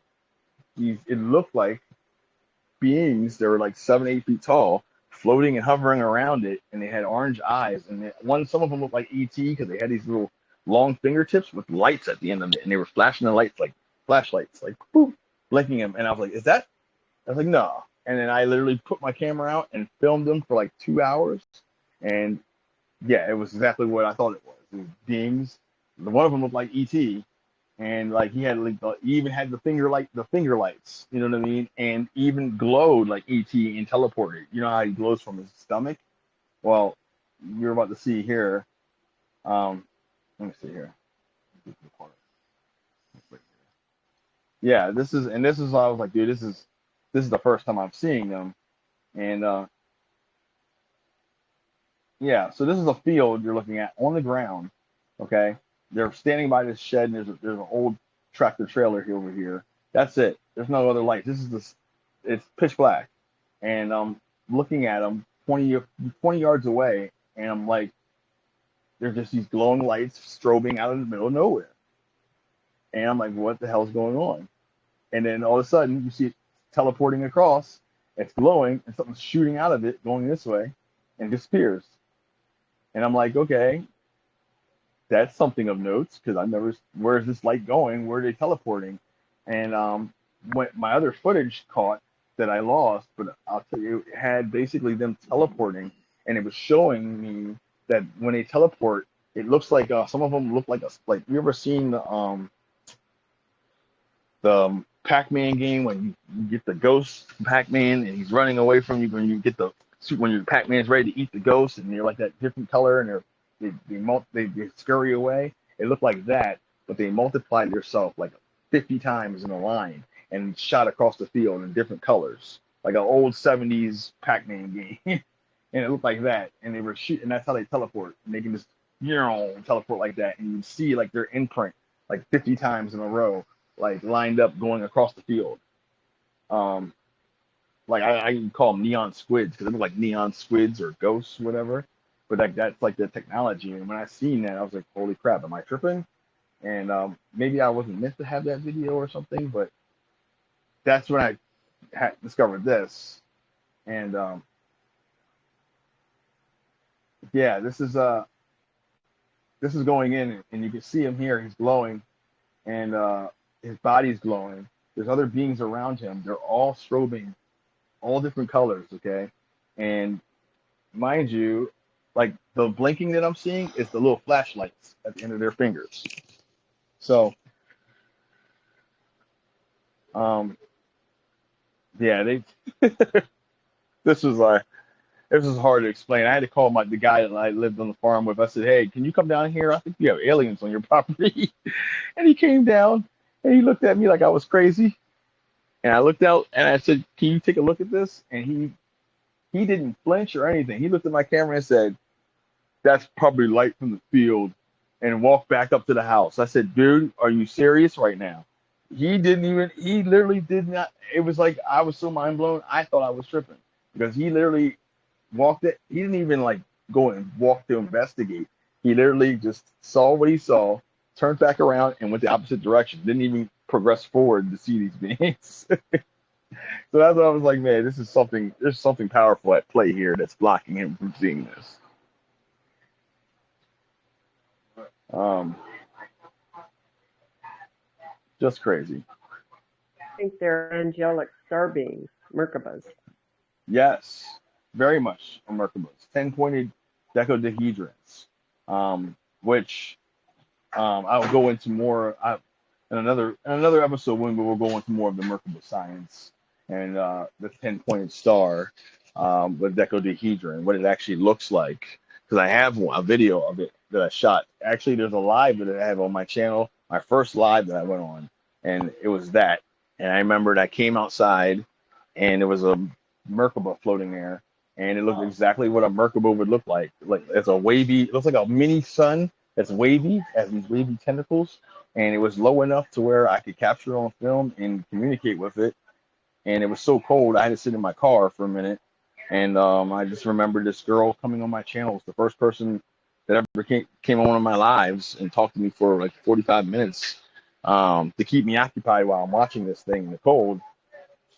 beings that were like 7, 8 feet tall, floating and hovering around it, and they had orange eyes, and some of them looked like ET, because they had these little long fingertips with lights at the end of it, and they were flashing the lights like flashlights, like boop, blinking them. And I was like, is that? I was like, no. And then I literally put my camera out and filmed them for like 2 hours, and yeah, it was exactly what I thought it was. It was beings. One of them looked like ET, and like he even had the finger lights, you know what I mean, and even glowed like ET and teleported. You know how he glows from his stomach? Well, you're about to see here. Let me see here. Yeah, this is why I was like, dude, this is the first time I'm seeing them, and yeah, so this is a field you're looking at on the ground. Okay, they're standing by this shed, and there's an old tractor trailer here over here. That's it. There's no other lights. It's pitch black, and I'm looking at them 20 yards away, and I'm like, there's just these glowing lights strobing out in the middle of nowhere, and I'm like, what the hell's going on? And then all of a sudden, you see it teleporting across. It's glowing, and something's shooting out of it, going this way, and disappears. And I'm like, okay, that's something of note, because where's this light going? Where are they teleporting? And what my other footage caught that I lost, but I'll tell you, it had basically them teleporting, and it was showing me that when they teleport, it looks like some of them look like you ever seen the Pac-Man game when you get the ghost Pac-Man and he's running away from you, when your Pac-Man's ready to eat the ghost, and they're like that different color, and they scurry away. It looked like that, but they multiplied themselves like 50 times in a line and shot across the field in different colors, like an old 70s Pac-Man game. And it looked like that, and they were shooting. That's how they teleport. And they can just teleport like that, and you see like their imprint like 50 times in a row, like lined up going across the field. Like I can call them neon squids, because they look like neon squids or ghosts, whatever. But like that's like the technology. And when I seen that, I was like, holy crap, am I tripping? And maybe I wasn't meant to have that video or something, but that's when I discovered this. And yeah, this is going in, and you can see him here. He's glowing, and his body's glowing. There's other beings around him. They're all strobing, all different colors, okay? And mind you, like the blinking that I'm seeing is the little flashlights at the end of their fingers. So, yeah, this was hard to explain. I had to call the guy that I lived on the farm with. I said, hey, can you come down here? I think you have aliens on your property. And he came down, and he looked at me like I was crazy. And I looked out, and I said, can you take a look at this? And he didn't flinch or anything. He looked at my camera and said, that's probably light from the field, and walked back up to the house. I said, dude, are you serious right now? He literally did not. It was like I was so mind blown, I thought I was tripping, because he literally walked it. He didn't even like go and walk to investigate. He literally just saw what he saw, turned back around, and went the opposite direction. Didn't even progress forward to see these beings. So that's what I was like, man, there's something powerful at play here that's blocking him from seeing this. Just crazy. I think they're angelic star beings, Merkabahs. Yes, very much Merkabahs. 10-pointed dodecahedrons, which I'll go into more. in another episode when we'll go into more of the Merkaba science and the 10-pointed star with dodecahedron, what it actually looks like. Because I have a video of it that I shot. Actually, there's a live that I have on my channel, my first live that I went on, and it was that. And I remembered I came outside, and there was a Merkaba floating there, and it looked exactly what a Merkaba would look like. Like it's a wavy, it looks like a mini sun that's wavy, has these wavy tentacles, and it was low enough to where I could capture it on film and communicate with it. And it was so cold, I had to sit in my car for a minute. And I just remember this girl coming on my channel. It was the first person that ever came on one of my lives and talked to me for like 45 minutes to keep me occupied while I'm watching this thing in the cold.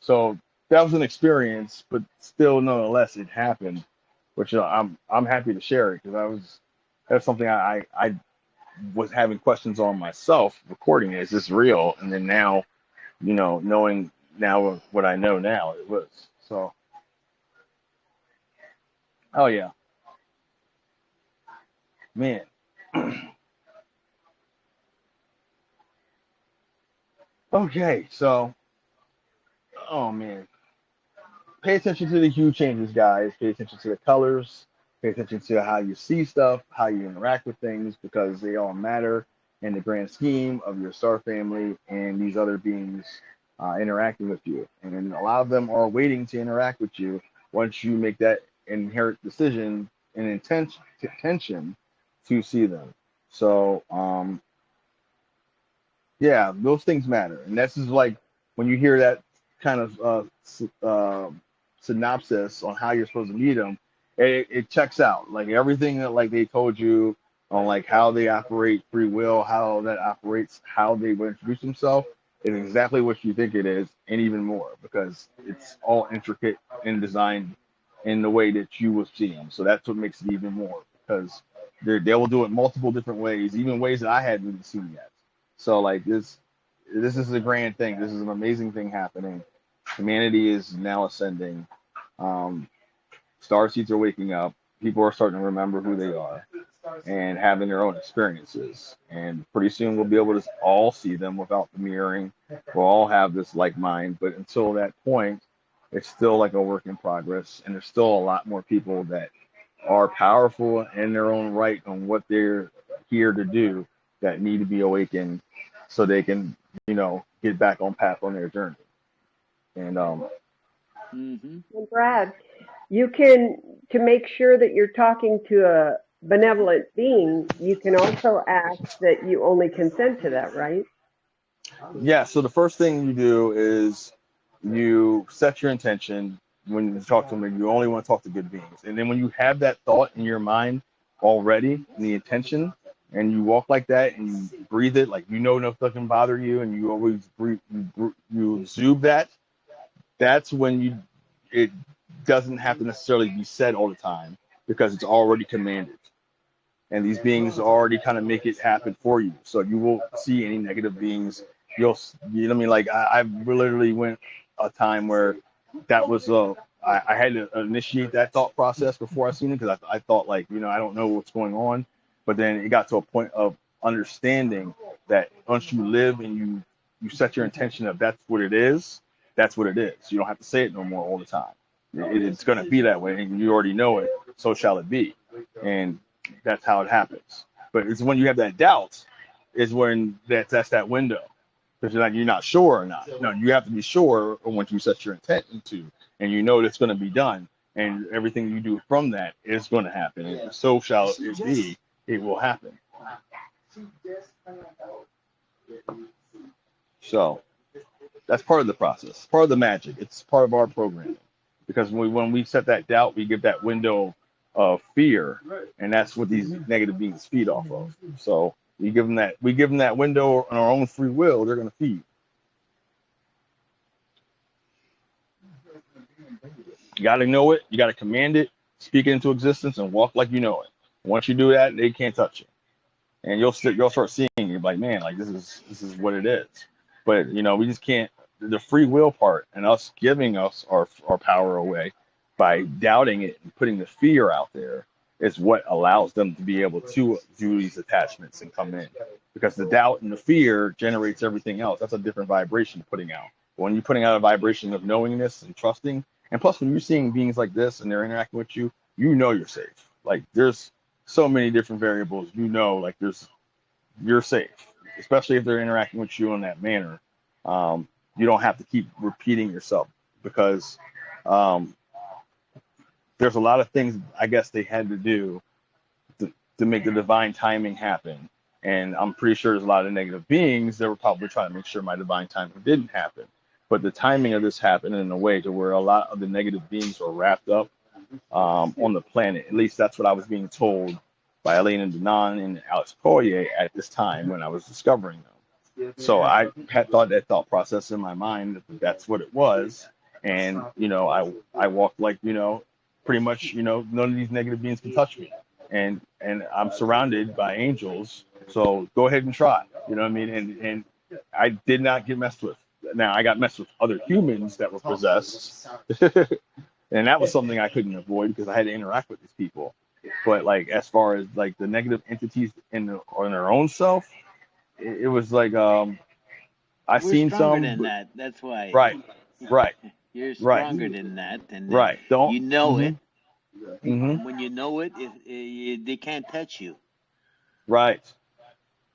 So that was an experience, but still, nonetheless, it happened, which I'm happy to share it because that's something I was having questions on myself recording it. Is this real? And then now, knowing now what I know now, it was. So, oh yeah, man. Okay, so, oh man, pay attention to the hue changes, guys. Pay attention to the colors. Pay attention to how you see stuff, how you interact with things, because they all matter in the grand scheme of your star family and these other beings interacting with you. And a lot of them are waiting to interact with you once you make that inherent decision and intention to see them. So, yeah, those things matter. And this is like when you hear that kind of synopsis on how you're supposed to meet them, it checks out. Like everything that like they told you on like how they operate free will, how that operates, how they would introduce themselves is exactly what you think it is, and even more, because it's all intricate and designed in the way that you will see them. So that's what makes it even more, because they will do it multiple different ways, even ways that I hadn't even seen yet. So like this is a grand thing. This is an amazing thing happening. Humanity is now ascending. Star seeds are waking up. People are starting to remember who they are and having their own experiences. And pretty soon we'll be able to all see them without the mirroring. We'll all have this like mind. But until that point, it's still like a work in progress. And there's still a lot more people that are powerful in their own right on what they're here to do that need to be awakened so they can, get back on path on their journey. And And Brad, you can, to make sure that you're talking to a benevolent being, you can also ask that you only consent to that, right? Yeah, so the first thing you do is you set your intention when you talk to them. You only want to talk to good beings. And then when you have that thought in your mind already, the intention, and you walk like that and you breathe it, like nothing can bother you, and you always breathe, you exude that, that's when it doesn't have to necessarily be said all the time because it's already commanded. And these beings already kind of make it happen for you. So you won't see any negative beings. You know what I mean? Like I literally went a time where that was I had to initiate that thought process before I seen it, because I thought like, I don't know what's going on. But then it got to a point of understanding that once you live and you set your intention of that's what it is, that's what it is. You don't have to say it no more all the time. It's going to be that way, and you already know it. So shall it be. And that's how it happens. But it's when you have that doubt is when that's that window, because you're not sure or not. No, you have to be sure once you set your intent into, and it's going to be done, and everything you do from that is going to happen. And so shall it be. It will happen. So that's part of the process, part of the magic. It's part of our programming, because when we set that doubt, we give that window of fear, and that's what these negative beings feed off of. So we give them that window on our own free will. They're going to feed. You got to know it. You got to command it, speak it into existence, and walk like you know it. Once you do that, they can't touch you, and you'll start seeing it. You're like, man, like this is what it is. But we just can't. The free will part and us giving us our power away by doubting it and putting the fear out there is what allows them to be able to do these attachments and come in. Because the doubt and the fear generates everything else. That's a different vibration putting out. But when you're putting out a vibration of knowingness and trusting, and plus when you're seeing beings like this and they're interacting with you, you know you're safe. Like there's so many different variables, you know, like you're safe, especially if they're interacting with you in that manner. You don't have to keep repeating yourself because there's a lot of things I guess they had to do to make the divine timing happen. And I'm pretty sure there's a lot of negative beings that were probably trying to make sure my divine timing didn't happen. But the timing of this happened in a way to where a lot of the negative beings were wrapped up on the planet. At least that's what I was being told by Elena Denon and Alex Collier at this time when I was discovering them. So I had that thought process in my mind that that's what it was. And, you know, I walked like, you know, pretty much, you know, none of these negative beings can touch me. And I'm surrounded by angels. So go ahead and try. You know what I mean? And I did not get messed with. Now I got messed with other humans that were possessed. And that was something I couldn't avoid because I had to interact with these people. But like as far as like the negative entities on their own self, it was like I seen some than that. That's why. Right. You're stronger than that, and you know it. When you know it, they can't touch you. Right.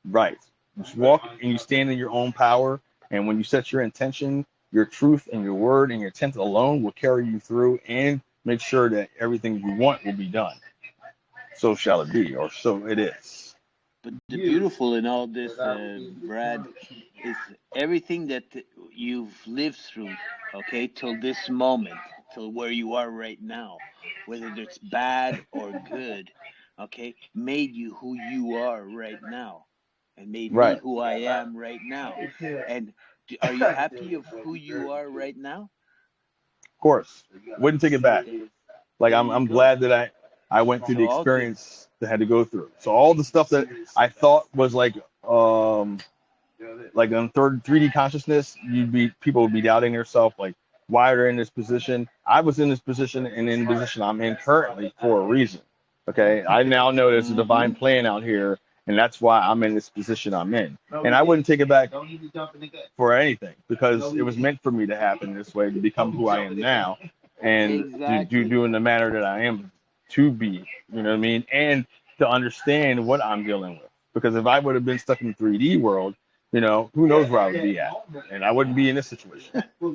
You just walk and you stand in your own power, and when you set your intention, your truth and your word and your intent alone will carry you through and make sure that everything you want will be done. So shall it be, or so it is. But the beautiful in all this, Brad, is everything that you've lived through, okay, till this moment, till where you are right now, whether it's bad or good, okay, made you who you are right now, and made me who I am right now. And are you happy of who you are right now? Of course, wouldn't take it back. Like I'm glad that I went through the experience that I had to go through. So all the stuff that I thought was like on 3D consciousness, people would be doubting themselves, like why they're in this position. I was in this position and in the position I'm in currently for a reason. Okay, I now know there's a divine plan out here, and that's why I'm in this position I'm in. And I wouldn't take it back for anything because it was meant for me to happen this way to become who I am now, and to do in the manner that I am to be. You know what I mean? And to understand what I'm dealing with. Because if I would have been stuck in the 3D world, you know, who knows where I would be at, and I wouldn't be in this situation. No. I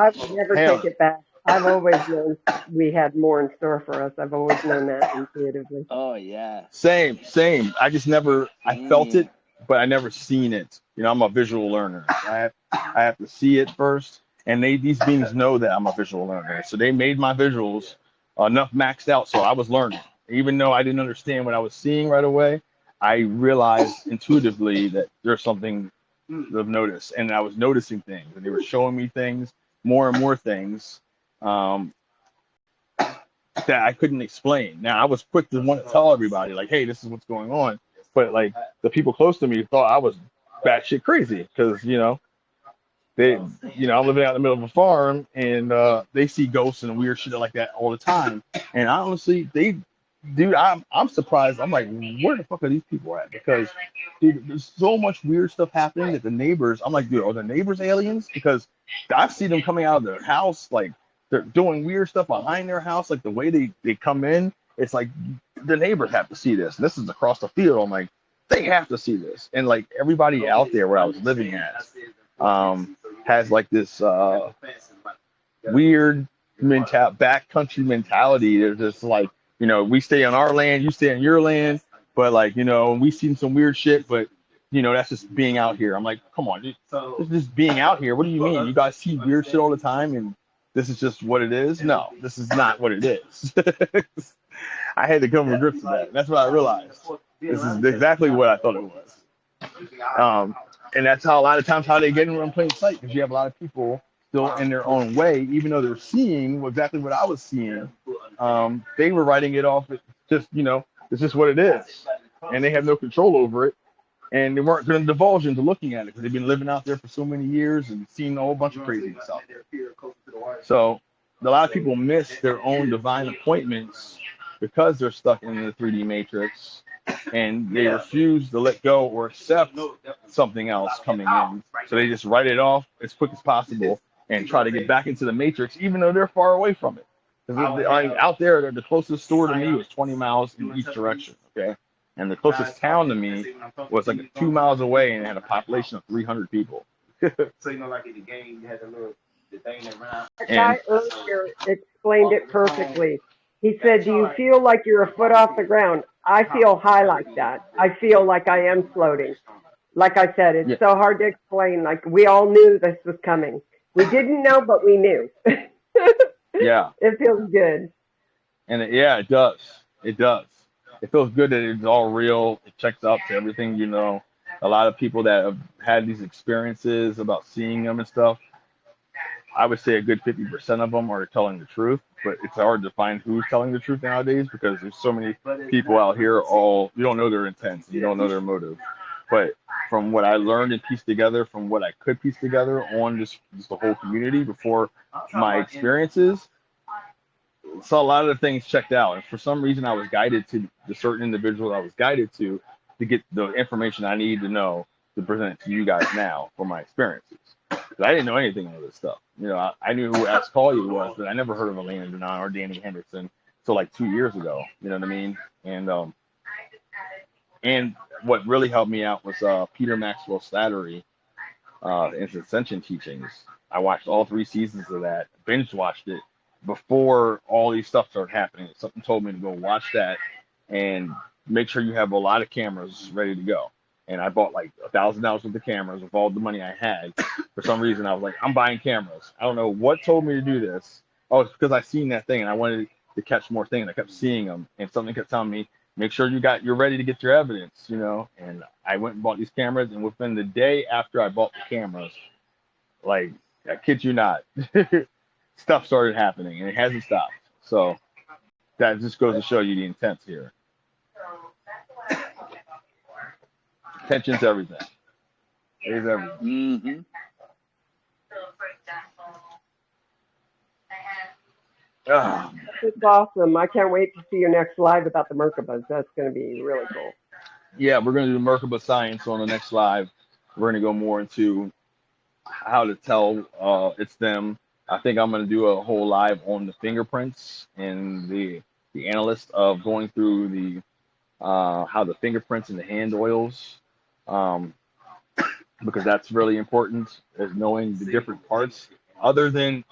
would never take it back. I've always known we had more in store for us. I've always known that intuitively. Oh yeah. Same. I just never. I felt it, but I never seen it. You know, I'm a visual learner. I have to see it first, and these beings know that I'm a visual learner. So they made my visuals enough maxed out, so I was learning. Even though I didn't understand what I was seeing right away, I realized intuitively that there's something of notice, and I was noticing things, and they were showing me things, more and more things that I couldn't explain. Now I was quick to want to tell everybody, like, "Hey, this is what's going on," but like the people close to me thought I was batshit crazy because you know I'm living out in the middle of a farm, and they see ghosts and weird shit like that all the time. And honestly, I'm surprised. I'm like, where the fuck are these people at? Because, dude, there's so much weird stuff happening that the neighbors. I'm like, dude, are the neighbors aliens? Because I've seen them coming out of their house, like they're doing weird stuff behind their house, like the way they come in. It's like the neighbors have to see this. And this is across the field. I'm like, they have to see this. And like everybody out there where I was living at has like this weird backcountry mentality. There's just like, you know, we stay on our land, you stay on your land, but like, you know, we've seen some weird shit, but you know, that's just being out here. I'm like, come on, dude, this is just being out here. What do you mean? You guys see weird shit all the time and this is just what it is? No, this is not what it is. I had to come to grips with that. That's what I realized. This is exactly what I thought it was. And that's how a lot of times how they get in plain sight, because you have a lot of people still in their own way, even though they're seeing exactly what I was seeing. They were writing it off as just, you know, it's just what it is. And they have no control over it. and they weren't going to divulge into looking at it because they've been living out there for so many years and seen a whole bunch of craziness out there. So a lot of people miss their own divine appointments because they're stuck in the 3D matrix, and they refuse to let go or accept something else coming in. So they just write it off as quick as possible and try to get back into the matrix, even though they're far away from it. Because out there, the closest store to me was 20 miles in each direction. Okay. And the closest town to me was like 2 miles away and had a population of 300 people. So like in the game, you had the thing that ran out. That guy earlier explained it perfectly. He said, "Do you feel like you're a foot off the ground?" I feel high like that. I feel like I am floating. Like I said, it's so hard to explain. Like we all knew this was coming. We didn't know, but we knew. Yeah. It feels good. And it does. It does. It feels good that it's all real. It checks out to everything, you know. A lot of people that have had these experiences about seeing them and stuff, I would say a good 50% of them are telling the truth, but it's hard to find who's telling the truth nowadays because there's so many people out here, you don't know their intent, you don't know their motive. But from what I learned and pieced together, from what I could piece together on just the whole community before my experiences, saw a lot of the things checked out. And for some reason, I was guided to the certain individual I was guided to get the information I need to know to present to you guys now for my experiences. I didn't know anything of this stuff. You know, I knew who Ascalia was, but I never heard of Elena Denon or Danny Henderson until like 2 years ago. You know what I mean? And what really helped me out was Peter Maxwell Slattery in his Ascension teachings. I watched all 3 seasons of that, binge watched it before all these stuff started happening. Something told me to go watch that and make sure you have a lot of cameras ready to go. And I bought like $1,000 worth of cameras with all the money I had. For some reason, I was like, I'm buying cameras. I don't know what told me to do this. Oh, it's because I seen that thing and I wanted to catch more things. I kept seeing them, and something kept telling me, make sure you're ready to get your evidence, you know. And I went and bought these cameras, and within the day after I bought the cameras, like, I kid you not, stuff started happening, and it hasn't stopped. So that just goes to show you the intent here. Attention's everything. It is everything. Mm-hmm. It's awesome. I can't wait to see your next live about the Merkabas. That's going to be really cool. Yeah, we're going to do Merkaba science on the next live. We're going to go more into how to tell it's them. I think I'm going to do a whole live on the fingerprints and the analyst of going through the how the fingerprints and the hand oils, because that's really important, is knowing the different parts. Other than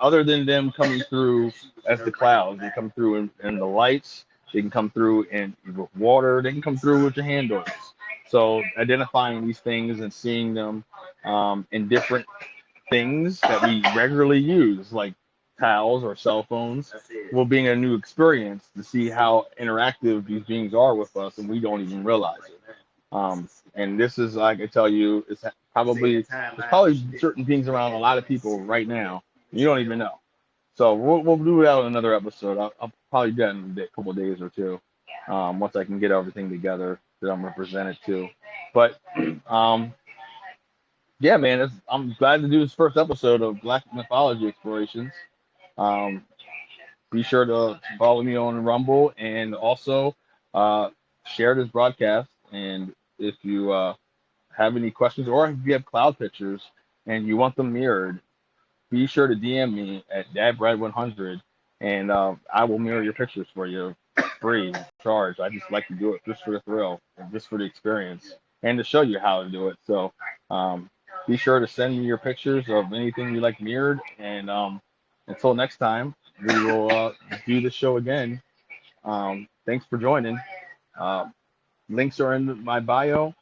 them coming through as the clouds, they come through in the lights. They can come through with water. They can come through with your hand oils. So identifying these things and seeing them in different things that we regularly use, like towels or cell phones, will be a new experience to see how interactive these beings are with us, and we don't even realize it. And this is, I can tell you, there's probably certain things around a lot of people right now you don't even know. So we'll do that on another episode. I'll probably do that in a couple of days or two, once I can get everything together that I'm going to present it to. But yeah, man, I'm glad to do this first episode of Galactic Nephology Explorations. Be sure to follow me on Rumble, and also share this broadcast. And if you have any questions, or if you have cloud pictures and you want them mirrored, be sure to DM me at DadBrad100, and I will mirror your pictures for you free of charge. I just like to do it just for the thrill and just for the experience, and to show you how to do it. So be sure to send me your pictures of anything you like mirrored, and until next time, we will do the show again. Thanks for joining. Links are in my bio.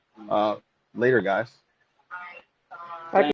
Later, guys.